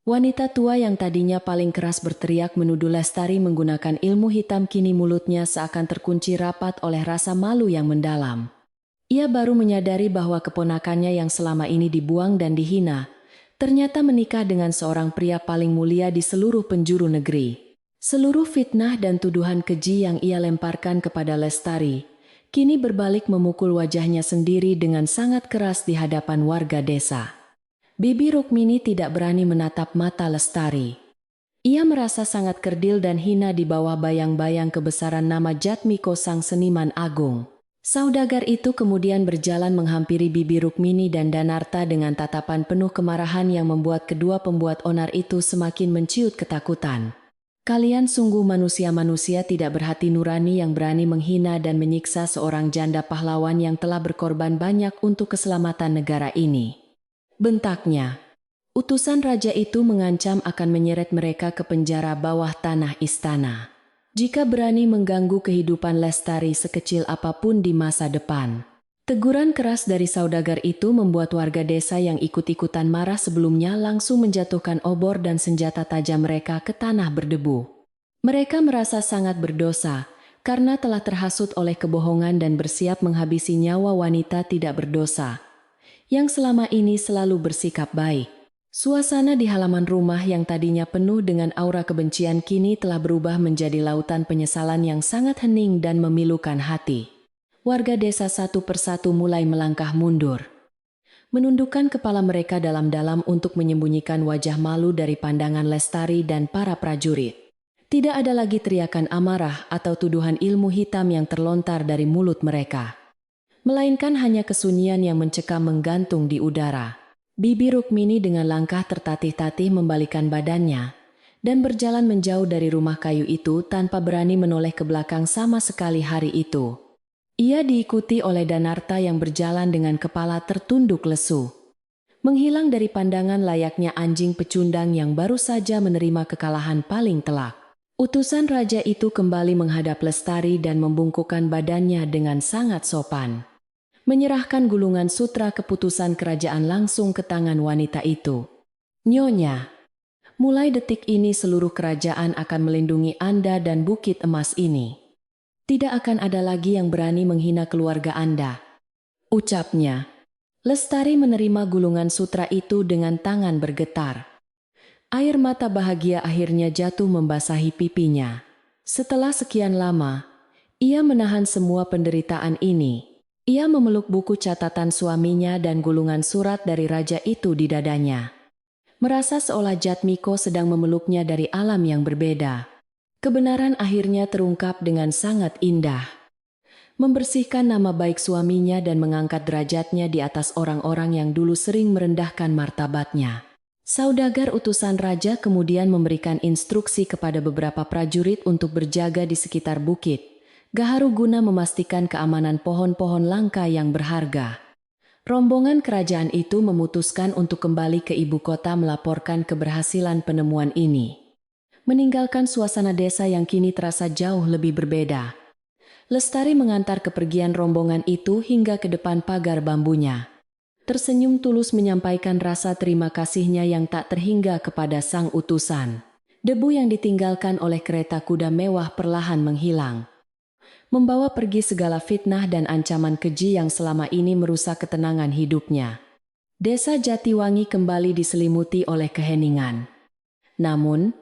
Wanita tua yang tadinya paling keras berteriak menuduh Lestari menggunakan ilmu hitam kini mulutnya seakan terkunci rapat oleh rasa malu yang mendalam. Ia baru menyadari bahwa keponakannya yang selama ini dibuang dan dihina, ternyata menikah dengan seorang pria paling mulia di seluruh penjuru negeri. Seluruh fitnah dan tuduhan keji yang ia lemparkan kepada Lestari, kini berbalik memukul wajahnya sendiri dengan sangat keras di hadapan warga desa. Bibi Rukmini tidak berani menatap mata Lestari. Ia merasa sangat kerdil dan hina di bawah bayang-bayang kebesaran nama Jatmiko sang seniman agung. Saudagar itu kemudian berjalan menghampiri Bibi Rukmini dan Danarta dengan tatapan penuh kemarahan yang membuat kedua pembuat onar itu semakin menciut ketakutan. Kalian sungguh manusia-manusia tidak berhati nurani yang berani menghina dan menyiksa seorang janda pahlawan yang telah berkorban banyak untuk keselamatan negara ini. Bentaknya, utusan raja itu mengancam akan menyeret mereka ke penjara bawah tanah istana. jika berani mengganggu kehidupan Lestari sekecil apapun di masa depan. Teguran keras dari saudagar itu membuat warga desa yang ikut-ikutan marah sebelumnya langsung menjatuhkan obor dan senjata tajam mereka ke tanah berdebu. Mereka merasa sangat berdosa karena telah terhasut oleh kebohongan dan bersiap menghabisi nyawa wanita tidak berdosa yang selama ini selalu bersikap baik. Suasana di halaman rumah yang tadinya penuh dengan aura kebencian kini telah berubah menjadi lautan penyesalan yang sangat hening dan memilukan hati. Warga desa satu persatu mulai melangkah mundur, menundukkan kepala mereka dalam-dalam untuk menyembunyikan wajah malu dari pandangan Lestari dan para prajurit. Tidak ada lagi teriakan amarah atau tuduhan ilmu hitam yang terlontar dari mulut mereka, melainkan hanya kesunyian yang mencekam menggantung di udara. Bibi Rukmini dengan langkah tertatih-tatih membalikkan badannya dan berjalan menjauh dari rumah kayu itu tanpa berani menoleh ke belakang sama sekali hari itu. Ia diikuti oleh Danarta yang berjalan dengan kepala tertunduk lesu, menghilang dari pandangan layaknya anjing pecundang yang baru saja menerima kekalahan paling telak. Utusan raja itu kembali menghadap Lestari dan membungkukkan badannya dengan sangat sopan, menyerahkan gulungan sutra keputusan kerajaan langsung ke tangan wanita itu. Nyonya, mulai detik ini seluruh kerajaan akan melindungi Anda dan Bukit Emas ini. Tidak akan ada lagi yang berani menghina keluarga Anda, ucapnya. Lestari menerima gulungan sutra itu dengan tangan bergetar. Air mata bahagia akhirnya jatuh membasahi pipinya. Setelah sekian lama, ia menahan semua penderitaan ini. Ia memeluk buku catatan suaminya dan gulungan surat dari raja itu di dadanya, merasa seolah Jatmiko sedang memeluknya dari alam yang berbeda. Kebenaran akhirnya terungkap dengan sangat indah, membersihkan nama baik suaminya dan mengangkat derajatnya di atas orang-orang yang dulu sering merendahkan martabatnya. Saudagar utusan raja kemudian memberikan instruksi kepada beberapa prajurit untuk berjaga di sekitar bukit Gaharu guna memastikan keamanan pohon-pohon langka yang berharga. Rombongan kerajaan itu memutuskan untuk kembali ke ibu kota melaporkan keberhasilan penemuan ini, meninggalkan suasana desa yang kini terasa jauh lebih berbeda. Lestari mengantar kepergian rombongan itu hingga ke depan pagar bambunya. Tersenyum tulus menyampaikan rasa terima kasihnya yang tak terhingga kepada sang utusan. Debu yang ditinggalkan oleh kereta kuda mewah perlahan menghilang, membawa pergi segala fitnah dan ancaman keji yang selama ini merusak ketenangan hidupnya. Desa Jatiwangi kembali diselimuti oleh keheningan. Namun,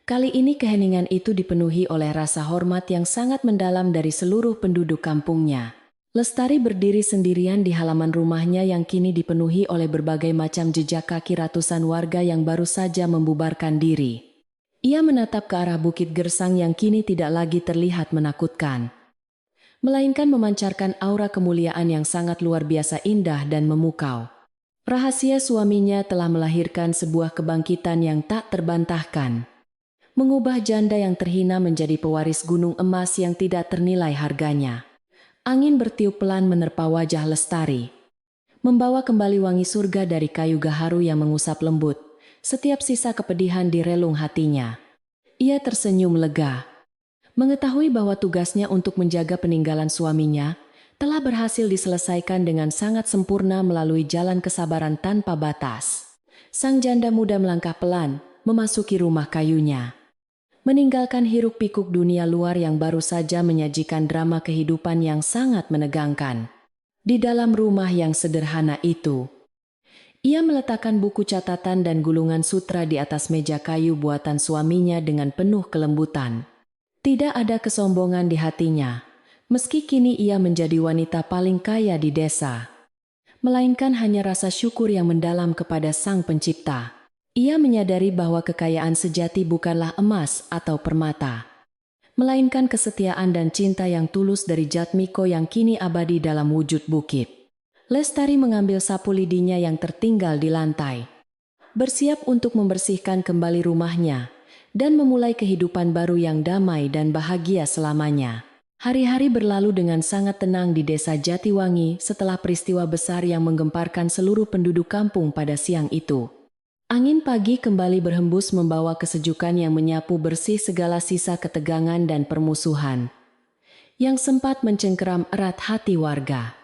kali ini keheningan itu dipenuhi oleh rasa hormat yang sangat mendalam dari seluruh penduduk kampungnya. Lestari berdiri sendirian di halaman rumahnya yang kini dipenuhi oleh berbagai macam jejak kaki ratusan warga yang baru saja membubarkan diri. Ia menatap ke arah Bukit Gersang yang kini tidak lagi terlihat menakutkan, melainkan memancarkan aura kemuliaan yang sangat luar biasa indah dan memukau. Rahasia suaminya telah melahirkan sebuah kebangkitan yang tak terbantahkan, mengubah janda yang terhina menjadi pewaris gunung emas yang tidak ternilai harganya. Angin bertiup pelan menerpa wajah Lestari, membawa kembali wangi surga dari kayu gaharu yang mengusap lembut. Setiap sisa kepedihan di relung hatinya. Ia tersenyum lega, mengetahui bahwa tugasnya untuk menjaga peninggalan suaminya telah berhasil diselesaikan dengan sangat sempurna melalui jalan kesabaran tanpa batas. Sang janda muda melangkah pelan, memasuki rumah kayunya, meninggalkan hiruk-pikuk dunia luar yang baru saja menyajikan drama kehidupan yang sangat menegangkan. Di dalam rumah yang sederhana itu, ia meletakkan buku catatan dan gulungan sutra di atas meja kayu buatan suaminya dengan penuh kelembutan. Tidak ada kesombongan di hatinya, meski kini ia menjadi wanita paling kaya di desa, melainkan hanya rasa syukur yang mendalam kepada Sang Pencipta. Ia menyadari bahwa kekayaan sejati bukanlah emas atau permata, melainkan kesetiaan dan cinta yang tulus dari Jatmiko yang kini abadi dalam wujud bukit. Lestari mengambil sapu lidinya yang tertinggal di lantai, bersiap untuk membersihkan kembali rumahnya dan memulai kehidupan baru yang damai dan bahagia selamanya. Hari-hari berlalu dengan sangat tenang di desa Jatiwangi setelah peristiwa besar yang menggemparkan seluruh penduduk kampung pada siang itu. Angin pagi kembali berhembus membawa kesejukan yang menyapu bersih segala sisa ketegangan dan permusuhan yang sempat mencengkeram erat hati warga.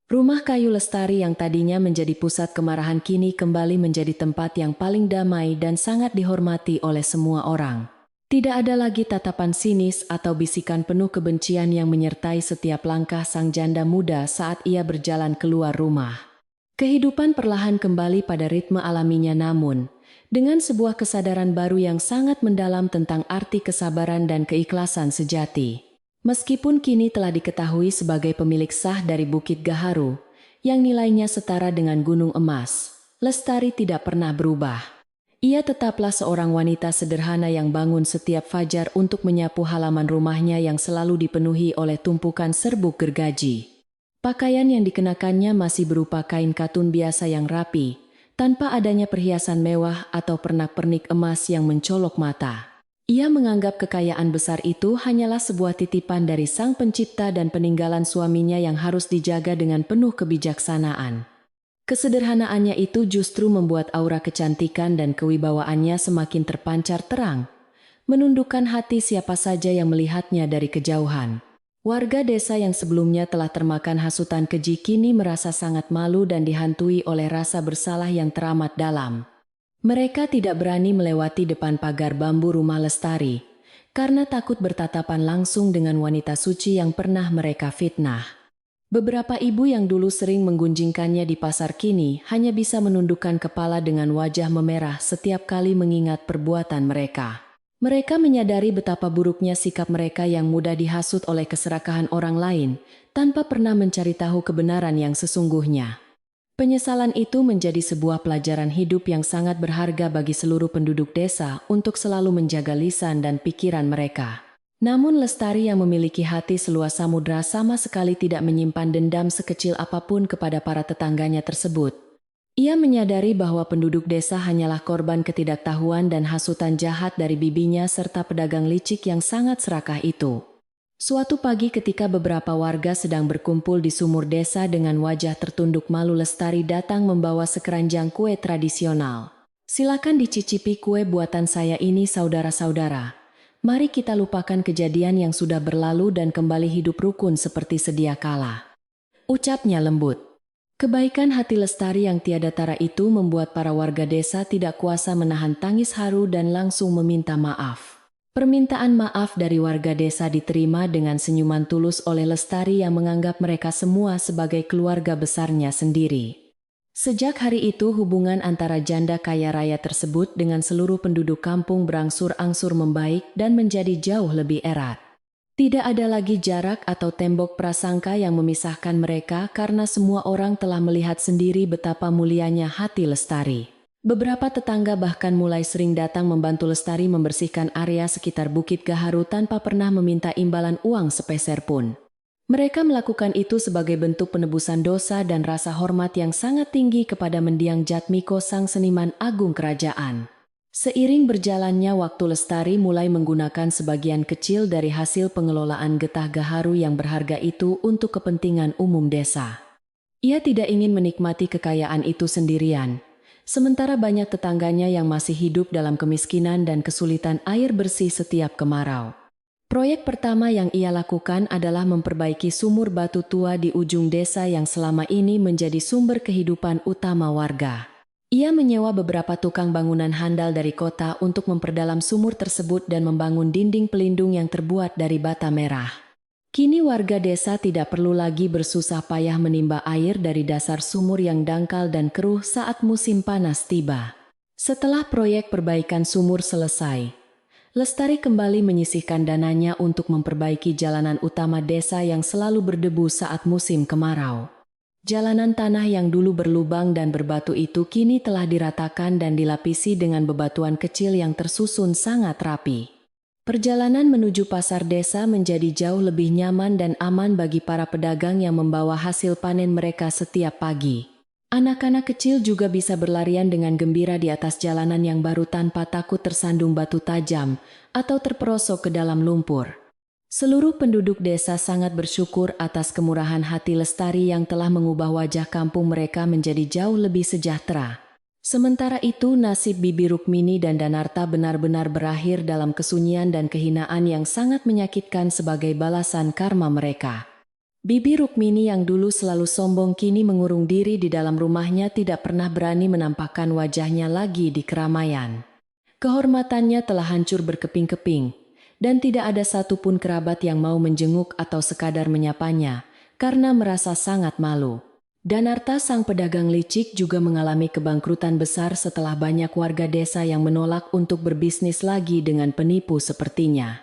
Rumah kayu lestari yang tadinya menjadi pusat kemarahan kini kembali menjadi tempat yang paling damai dan sangat dihormati oleh semua orang. Tidak ada lagi tatapan sinis atau bisikan penuh kebencian yang menyertai setiap langkah sang janda muda saat ia berjalan keluar rumah. Kehidupan perlahan kembali pada ritme alaminya namun, dengan sebuah kesadaran baru yang sangat mendalam tentang arti kesabaran dan keikhlasan sejati. Meskipun kini telah diketahui sebagai pemilik sah dari Bukit Gaharu, yang nilainya setara dengan gunung emas, Lestari tidak pernah berubah. Ia tetaplah seorang wanita sederhana yang bangun setiap fajar untuk menyapu halaman rumahnya yang selalu dipenuhi oleh tumpukan serbuk gergaji. Pakaian yang dikenakannya masih berupa kain katun biasa yang rapi, tanpa adanya perhiasan mewah atau pernak-pernik emas yang mencolok mata. Ia menganggap kekayaan besar itu hanyalah sebuah titipan dari Sang Pencipta dan peninggalan suaminya yang harus dijaga dengan penuh kebijaksanaan. Kesederhanaannya itu justru membuat aura kecantikan dan kewibawaannya semakin terpancar terang, menundukkan hati siapa saja yang melihatnya dari kejauhan. Warga desa yang sebelumnya telah termakan hasutan keji kini merasa sangat malu dan dihantui oleh rasa bersalah yang teramat dalam. Mereka tidak berani melewati depan pagar bambu rumah Lestari, karena takut bertatapan langsung dengan wanita suci yang pernah mereka fitnah. Beberapa ibu yang dulu sering menggunjingkannya di pasar kini hanya bisa menundukkan kepala dengan wajah memerah setiap kali mengingat perbuatan mereka. Mereka menyadari betapa buruknya sikap mereka yang mudah dihasut oleh keserakahan orang lain, tanpa pernah mencari tahu kebenaran yang sesungguhnya. Penyesalan itu menjadi sebuah pelajaran hidup yang sangat berharga bagi seluruh penduduk desa untuk selalu menjaga lisan dan pikiran mereka. Namun Lestari yang memiliki hati seluas samudra sama sekali tidak menyimpan dendam sekecil apapun kepada para tetangganya tersebut. Ia menyadari bahwa penduduk desa hanyalah korban ketidaktahuan dan hasutan jahat dari bibinya serta pedagang licik yang sangat serakah itu. Suatu pagi ketika beberapa warga sedang berkumpul di sumur desa dengan wajah tertunduk malu Lestari datang membawa sekeranjang kue tradisional. Silakan dicicipi kue buatan saya ini saudara-saudara. Mari kita lupakan kejadian yang sudah berlalu dan kembali hidup rukun seperti sedia kala. Ucapnya lembut. Kebaikan hati Lestari yang tiada tara itu membuat para warga desa tidak kuasa menahan tangis haru dan langsung meminta maaf. Permintaan maaf dari warga desa diterima dengan senyuman tulus oleh Lestari yang menganggap mereka semua sebagai keluarga besarnya sendiri. Sejak hari itu hubungan antara janda kaya raya tersebut dengan seluruh penduduk kampung berangsur-angsur membaik dan menjadi jauh lebih erat. Tidak ada lagi jarak atau tembok prasangka yang memisahkan mereka karena semua orang telah melihat sendiri betapa mulianya hati Lestari. Beberapa tetangga bahkan mulai sering datang membantu Lestari membersihkan area sekitar Bukit Gaharu tanpa pernah meminta imbalan uang sepeser pun. Mereka melakukan itu sebagai bentuk penebusan dosa dan rasa hormat yang sangat tinggi kepada mendiang Jatmiko sang seniman agung kerajaan. Seiring berjalannya waktu Lestari mulai menggunakan sebagian kecil dari hasil pengelolaan getah Gaharu yang berharga itu untuk kepentingan umum desa. Ia tidak ingin menikmati kekayaan itu sendirian. Sementara banyak tetangganya yang masih hidup dalam kemiskinan dan kesulitan air bersih setiap kemarau. Proyek pertama yang ia lakukan adalah memperbaiki sumur batu tua di ujung desa yang selama ini menjadi sumber kehidupan utama warga. Ia menyewa beberapa tukang bangunan handal dari kota untuk memperdalam sumur tersebut dan membangun dinding pelindung yang terbuat dari bata merah. Kini warga desa tidak perlu lagi bersusah payah menimba air dari dasar sumur yang dangkal dan keruh saat musim panas tiba. Setelah proyek perbaikan sumur selesai, Lestari kembali menyisihkan dananya untuk memperbaiki jalanan utama desa yang selalu berdebu saat musim kemarau. Jalanan tanah yang dulu berlubang dan berbatu itu kini telah diratakan dan dilapisi dengan bebatuan kecil yang tersusun sangat rapi. Perjalanan menuju pasar desa menjadi jauh lebih nyaman dan aman bagi para pedagang yang membawa hasil panen mereka setiap pagi. Anak-anak kecil juga bisa berlarian dengan gembira di atas jalanan yang baru tanpa takut tersandung batu tajam atau terperosok ke dalam lumpur. Seluruh penduduk desa sangat bersyukur atas kemurahan hati Lestari yang telah mengubah wajah kampung mereka menjadi jauh lebih sejahtera. Sementara itu nasib Bibi Rukmini dan Danarta benar-benar berakhir dalam kesunyian dan kehinaan yang sangat menyakitkan sebagai balasan karma mereka. Bibi Rukmini yang dulu selalu sombong kini mengurung diri di dalam rumahnya, tidak pernah berani menampakkan wajahnya lagi di keramaian. Kehormatannya telah hancur berkeping-keping, dan tidak ada satupun kerabat yang mau menjenguk atau sekadar menyapanya, karena merasa sangat malu. Danarta sang pedagang licik juga mengalami kebangkrutan besar setelah banyak warga desa yang menolak untuk berbisnis lagi dengan penipu sepertinya.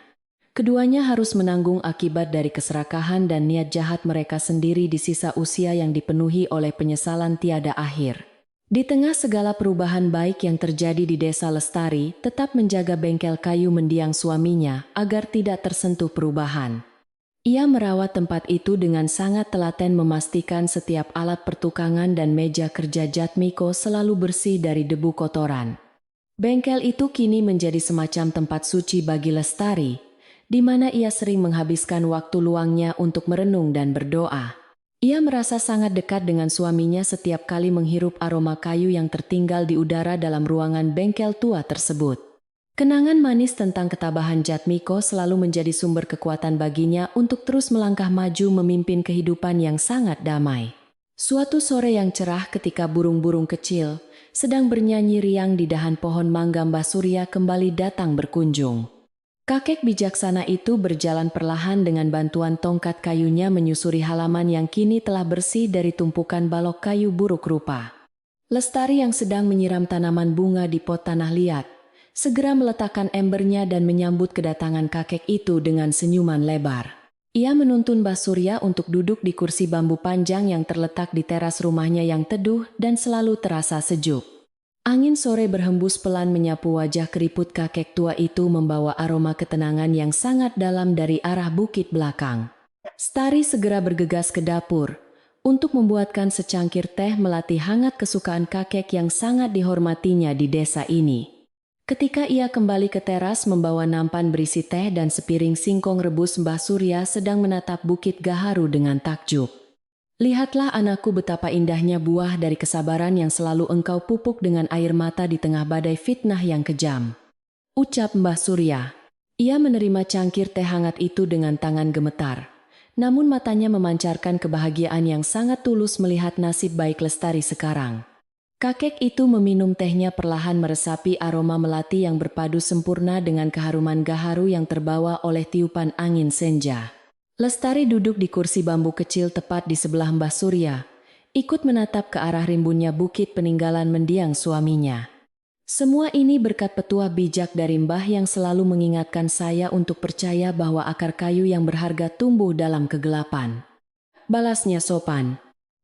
Keduanya harus menanggung akibat dari keserakahan dan niat jahat mereka sendiri di sisa usia yang dipenuhi oleh penyesalan tiada akhir. Di tengah segala perubahan baik yang terjadi di desa Lestari, tetap menjaga bengkel kayu mendiang suaminya agar tidak tersentuh perubahan. Ia merawat tempat itu dengan sangat telaten, memastikan setiap alat pertukangan dan meja kerja Jatmiko selalu bersih dari debu kotoran. Bengkel itu kini menjadi semacam tempat suci bagi Lestari, di mana ia sering menghabiskan waktu luangnya untuk merenung dan berdoa. Ia merasa sangat dekat dengan suaminya setiap kali menghirup aroma kayu yang tertinggal di udara dalam ruangan bengkel tua tersebut. Kenangan manis tentang ketabahan Jatmiko selalu menjadi sumber kekuatan baginya untuk terus melangkah maju memimpin kehidupan yang sangat damai. Suatu sore yang cerah ketika burung-burung kecil sedang bernyanyi riang di dahan pohon mangga, Mbah Surya kembali datang berkunjung. Kakek bijaksana itu berjalan perlahan dengan bantuan tongkat kayunya menyusuri halaman yang kini telah bersih dari tumpukan balok kayu buruk rupa. Lestari yang sedang menyiram tanaman bunga di pot tanah liat segera meletakkan embernya dan menyambut kedatangan kakek itu dengan senyuman lebar. Ia menuntun Mbah Surya untuk duduk di kursi bambu panjang yang terletak di teras rumahnya yang teduh dan selalu terasa sejuk. Angin sore berhembus pelan menyapu wajah keriput kakek tua itu, membawa aroma ketenangan yang sangat dalam dari arah bukit belakang. Lestari segera bergegas ke dapur untuk membuatkan secangkir teh melati hangat kesukaan kakek yang sangat dihormatinya di desa ini. Ketika ia kembali ke teras membawa nampan berisi teh dan sepiring singkong rebus, Mbah Surya sedang menatap Bukit Gaharu dengan takjub. "Lihatlah anakku, betapa indahnya buah dari kesabaran yang selalu engkau pupuk dengan air mata di tengah badai fitnah yang kejam," ucap Mbah Surya. Ia menerima cangkir teh hangat itu dengan tangan gemetar, namun matanya memancarkan kebahagiaan yang sangat tulus melihat nasib baik Lestari sekarang. Kakek itu meminum tehnya perlahan, meresapi aroma melati yang berpadu sempurna dengan keharuman gaharu yang terbawa oleh tiupan angin senja. Lestari duduk di kursi bambu kecil tepat di sebelah Mbah Surya, ikut menatap ke arah rimbunnya bukit peninggalan mendiang suaminya. "Semua ini berkat petua bijak dari Mbah yang selalu mengingatkan saya untuk percaya bahwa akar kayu yang berharga tumbuh dalam kegelapan," balasnya sopan.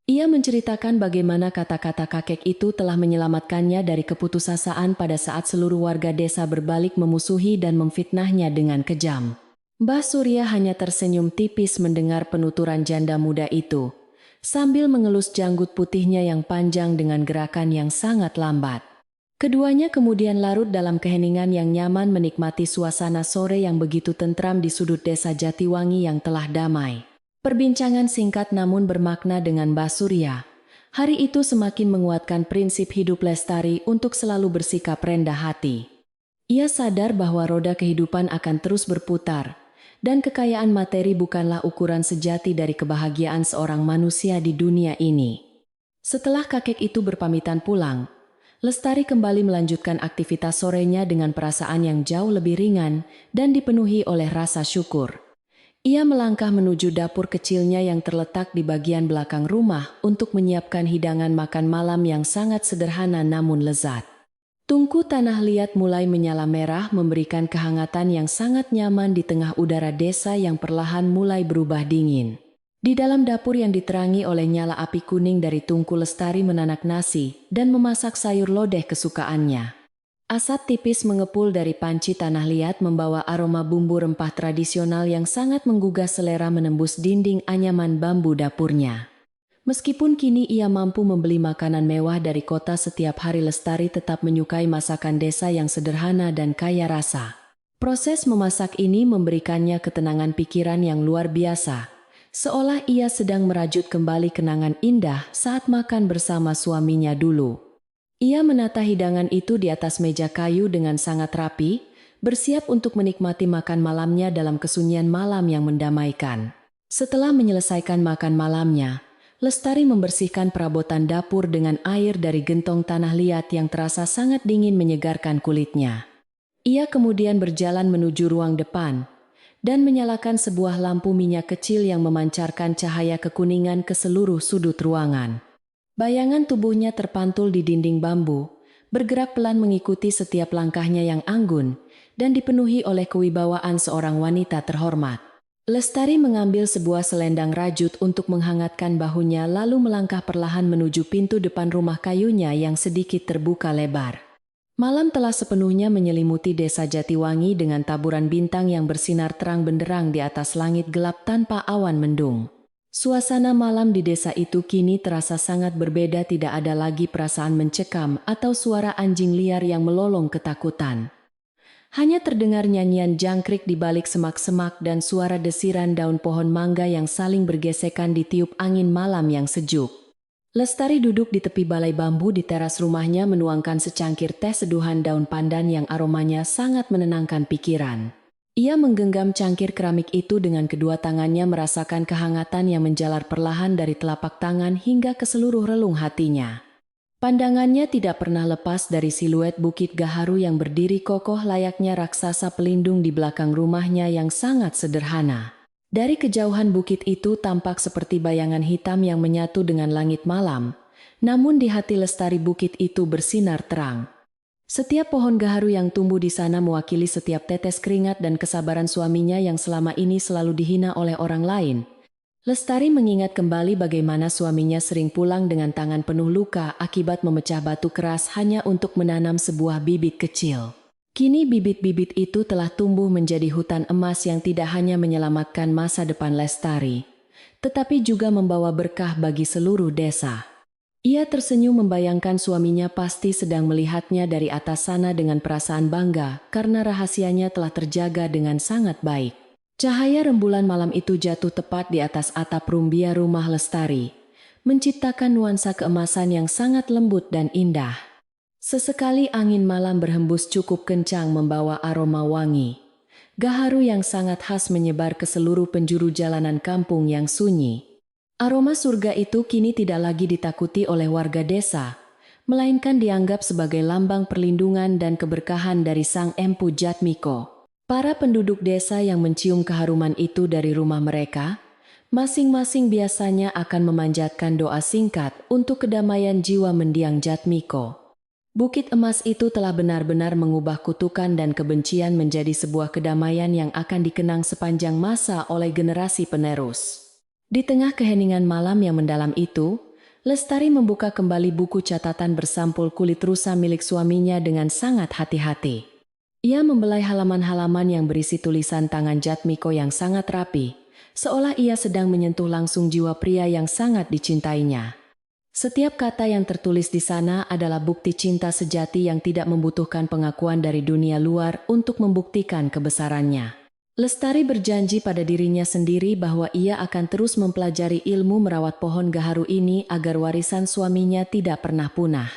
Ia menceritakan bagaimana kata-kata kakek itu telah menyelamatkannya dari keputusasaan pada saat seluruh warga desa berbalik memusuhi dan memfitnahnya dengan kejam. Mbah Surya hanya tersenyum tipis mendengar penuturan janda muda itu, sambil mengelus janggut putihnya yang panjang dengan gerakan yang sangat lambat. Keduanya kemudian larut dalam keheningan yang nyaman, menikmati suasana sore yang begitu tentram di sudut desa Jatiwangi yang telah damai. Perbincangan singkat namun bermakna dengan Mbah Surya hari itu semakin menguatkan prinsip hidup Lestari untuk selalu bersikap rendah hati. Ia sadar bahwa roda kehidupan akan terus berputar, dan kekayaan materi bukanlah ukuran sejati dari kebahagiaan seorang manusia di dunia ini. Setelah kakek itu berpamitan pulang, Lestari kembali melanjutkan aktivitas sorenya dengan perasaan yang jauh lebih ringan dan dipenuhi oleh rasa syukur. Ia melangkah menuju dapur kecilnya yang terletak di bagian belakang rumah untuk menyiapkan hidangan makan malam yang sangat sederhana namun lezat. Tungku tanah liat mulai menyala merah, memberikan kehangatan yang sangat nyaman di tengah udara desa yang perlahan mulai berubah dingin. Di dalam dapur yang diterangi oleh nyala api kuning dari tungku, Lestari menanak nasi dan memasak sayur lodeh kesukaannya. Asap tipis mengepul dari panci tanah liat membawa aroma bumbu rempah tradisional yang sangat menggugah selera menembus dinding anyaman bambu dapurnya. Meskipun kini ia mampu membeli makanan mewah dari kota setiap hari, Lestari tetap menyukai masakan desa yang sederhana dan kaya rasa. Proses memasak ini memberikannya ketenangan pikiran yang luar biasa, seolah ia sedang merajut kembali kenangan indah saat makan bersama suaminya dulu. Ia menata hidangan itu di atas meja kayu dengan sangat rapi, bersiap untuk menikmati makan malamnya dalam kesunyian malam yang mendamaikan. Setelah menyelesaikan makan malamnya, Lestari membersihkan perabotan dapur dengan air dari gentong tanah liat yang terasa sangat dingin menyegarkan kulitnya. Ia kemudian berjalan menuju ruang depan dan menyalakan sebuah lampu minyak kecil yang memancarkan cahaya kekuningan ke seluruh sudut ruangan. Bayangan tubuhnya terpantul di dinding bambu, bergerak pelan mengikuti setiap langkahnya yang anggun, dan dipenuhi oleh kewibawaan seorang wanita terhormat. Lestari mengambil sebuah selendang rajut untuk menghangatkan bahunya lalu melangkah perlahan menuju pintu depan rumah kayunya yang sedikit terbuka lebar. Malam telah sepenuhnya menyelimuti desa Jatiwangi dengan taburan bintang yang bersinar terang benderang di atas langit gelap tanpa awan mendung. Suasana malam di desa itu kini terasa sangat berbeda, tidak ada lagi perasaan mencekam atau suara anjing liar yang melolong ketakutan. Hanya terdengar nyanyian jangkrik di balik semak-semak dan suara desiran daun pohon mangga yang saling bergesekan ditiup angin malam yang sejuk. Lestari duduk di tepi balai bambu di teras rumahnya menuangkan secangkir teh seduhan daun pandan yang aromanya sangat menenangkan pikiran. Ia menggenggam cangkir keramik itu dengan kedua tangannya merasakan kehangatan yang menjalar perlahan dari telapak tangan hingga ke seluruh relung hatinya. Pandangannya tidak pernah lepas dari siluet Bukit Gaharu yang berdiri kokoh layaknya raksasa pelindung di belakang rumahnya yang sangat sederhana. Dari kejauhan bukit itu tampak seperti bayangan hitam yang menyatu dengan langit malam, namun di hati Lestari bukit itu bersinar terang. Setiap pohon gaharu yang tumbuh di sana mewakili setiap tetes keringat dan kesabaran suaminya yang selama ini selalu dihina oleh orang lain. Lestari mengingat kembali bagaimana suaminya sering pulang dengan tangan penuh luka akibat memecah batu keras hanya untuk menanam sebuah bibit kecil. Kini bibit-bibit itu telah tumbuh menjadi hutan emas yang tidak hanya menyelamatkan masa depan Lestari, tetapi juga membawa berkah bagi seluruh desa. Ia tersenyum membayangkan suaminya pasti sedang melihatnya dari atas sana dengan perasaan bangga karena rahasianya telah terjaga dengan sangat baik. Cahaya rembulan malam itu jatuh tepat di atas atap rumbia rumah Lestari, menciptakan nuansa keemasan yang sangat lembut dan indah. Sesekali angin malam berhembus cukup kencang membawa aroma wangi. Gaharu yang sangat khas menyebar ke seluruh penjuru jalanan kampung yang sunyi. Aroma surga itu kini tidak lagi ditakuti oleh warga desa, melainkan dianggap sebagai lambang perlindungan dan keberkahan dari Sang Empu Jatmiko. Para penduduk desa yang mencium keharuman itu dari rumah mereka, masing-masing biasanya akan memanjatkan doa singkat untuk kedamaian jiwa mendiang Jatmiko. Bukit emas itu telah benar-benar mengubah kutukan dan kebencian menjadi sebuah kedamaian yang akan dikenang sepanjang masa oleh generasi penerus. Di tengah keheningan malam yang mendalam itu, Lestari membuka kembali buku catatan bersampul kulit rusa milik suaminya dengan sangat hati-hati. Ia membelai halaman-halaman yang berisi tulisan tangan Jatmiko yang sangat rapi, seolah ia sedang menyentuh langsung jiwa pria yang sangat dicintainya. Setiap kata yang tertulis di sana adalah bukti cinta sejati yang tidak membutuhkan pengakuan dari dunia luar untuk membuktikan kebesarannya. Lestari berjanji pada dirinya sendiri bahwa ia akan terus mempelajari ilmu merawat pohon gaharu ini agar warisan suaminya tidak pernah punah.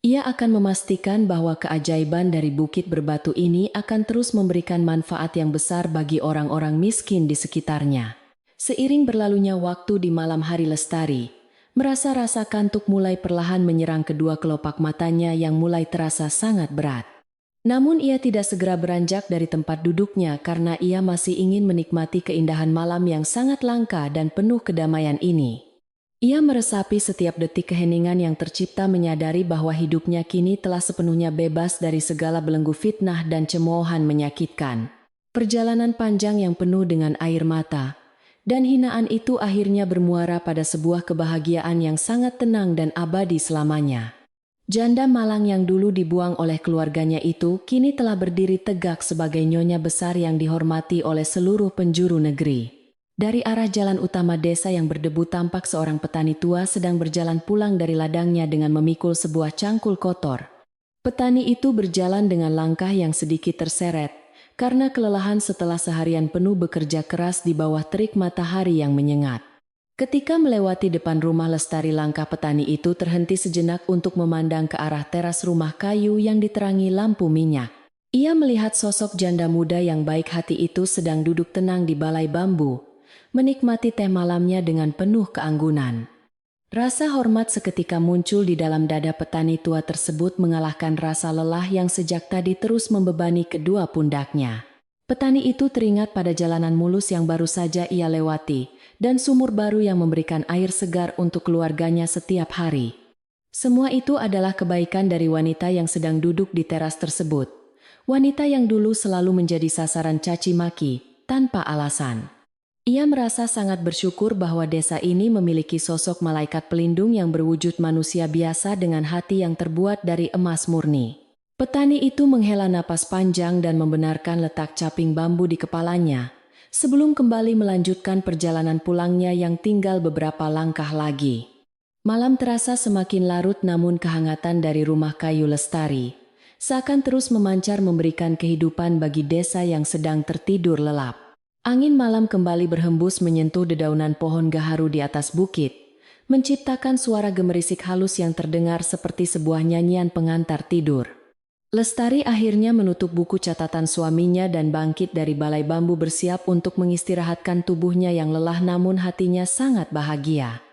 Ia akan memastikan bahwa keajaiban dari bukit berbatu ini akan terus memberikan manfaat yang besar bagi orang-orang miskin di sekitarnya. Seiring berlalunya waktu di malam hari, Lestari merasa rasa kantuk mulai perlahan menyerang kedua kelopak matanya yang mulai terasa sangat berat. Namun ia tidak segera beranjak dari tempat duduknya karena ia masih ingin menikmati keindahan malam yang sangat langka dan penuh kedamaian ini. Ia meresapi setiap detik keheningan yang tercipta, menyadari bahwa hidupnya kini telah sepenuhnya bebas dari segala belenggu fitnah dan cemoohan menyakitkan. Perjalanan panjang yang penuh dengan air mata dan hinaan itu akhirnya bermuara pada sebuah kebahagiaan yang sangat tenang dan abadi selamanya. Janda malang yang dulu dibuang oleh keluarganya itu kini telah berdiri tegak sebagai nyonya besar yang dihormati oleh seluruh penjuru negeri. Dari arah jalan utama desa yang berdebu tampak seorang petani tua sedang berjalan pulang dari ladangnya dengan memikul sebuah cangkul kotor. Petani itu berjalan dengan langkah yang sedikit terseret, karena kelelahan setelah seharian penuh bekerja keras di bawah terik matahari yang menyengat. Ketika melewati depan rumah Lestari, langkah petani itu terhenti sejenak untuk memandang ke arah teras rumah kayu yang diterangi lampu minyak. Ia melihat sosok janda muda yang baik hati itu sedang duduk tenang di balai bambu, menikmati teh malamnya dengan penuh keanggunan. Rasa hormat seketika muncul di dalam dada petani tua tersebut, mengalahkan rasa lelah yang sejak tadi terus membebani kedua pundaknya. Petani itu teringat pada jalanan mulus yang baru saja ia lewati, dan sumur baru yang memberikan air segar untuk keluarganya setiap hari. Semua itu adalah kebaikan dari wanita yang sedang duduk di teras tersebut. Wanita yang dulu selalu menjadi sasaran caci maki, tanpa alasan. Ia merasa sangat bersyukur bahwa desa ini memiliki sosok malaikat pelindung yang berwujud manusia biasa dengan hati yang terbuat dari emas murni. Petani itu menghela napas panjang dan membenarkan letak caping bambu di kepalanya, sebelum kembali melanjutkan perjalanan pulangnya yang tinggal beberapa langkah lagi. Malam terasa semakin larut, namun kehangatan dari rumah kayu Lestari seakan terus memancar, memberikan kehidupan bagi desa yang sedang tertidur lelap. Angin malam kembali berhembus menyentuh dedaunan pohon gaharu di atas bukit, menciptakan suara gemerisik halus yang terdengar seperti sebuah nyanyian pengantar tidur. Lestari akhirnya menutup buku catatan suaminya dan bangkit dari balai bambu, bersiap untuk mengistirahatkan tubuhnya yang lelah, namun hatinya sangat bahagia.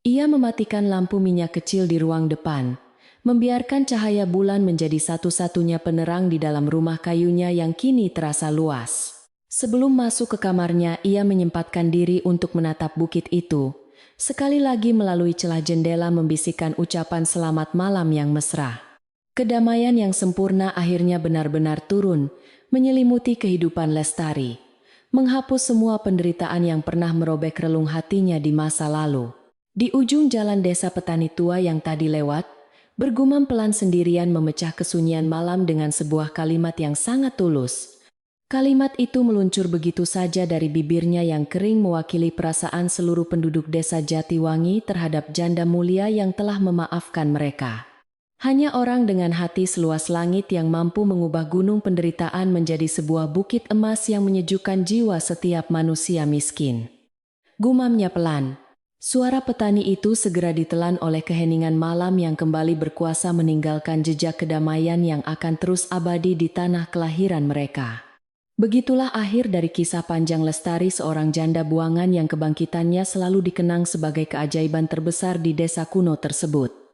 Ia mematikan lampu minyak kecil di ruang depan, membiarkan cahaya bulan menjadi satu-satunya penerang di dalam rumah kayunya yang kini terasa luas. Sebelum masuk ke kamarnya, ia menyempatkan diri untuk menatap bukit itu, sekali lagi melalui celah jendela membisikkan ucapan selamat malam yang mesra. Kedamaian yang sempurna akhirnya benar-benar turun, menyelimuti kehidupan Lestari, menghapus semua penderitaan yang pernah merobek relung hatinya di masa lalu. Di ujung jalan desa, petani tua yang tadi lewat, bergumam pelan sendirian, memecah kesunyian malam dengan sebuah kalimat yang sangat tulus. Kalimat itu meluncur begitu saja dari bibirnya yang kering, mewakili perasaan seluruh penduduk desa Jatiwangi terhadap janda mulia yang telah memaafkan mereka. Hanya orang dengan hati seluas langit yang mampu mengubah gunung penderitaan menjadi sebuah bukit emas yang menyejukkan jiwa setiap manusia miskin. Gumamnya pelan. Suara petani itu segera ditelan oleh keheningan malam yang kembali berkuasa, meninggalkan jejak kedamaian yang akan terus abadi di tanah kelahiran mereka. Begitulah akhir dari kisah panjang Lestari, seorang janda buangan yang kebangkitannya selalu dikenang sebagai keajaiban terbesar di desa kuno tersebut.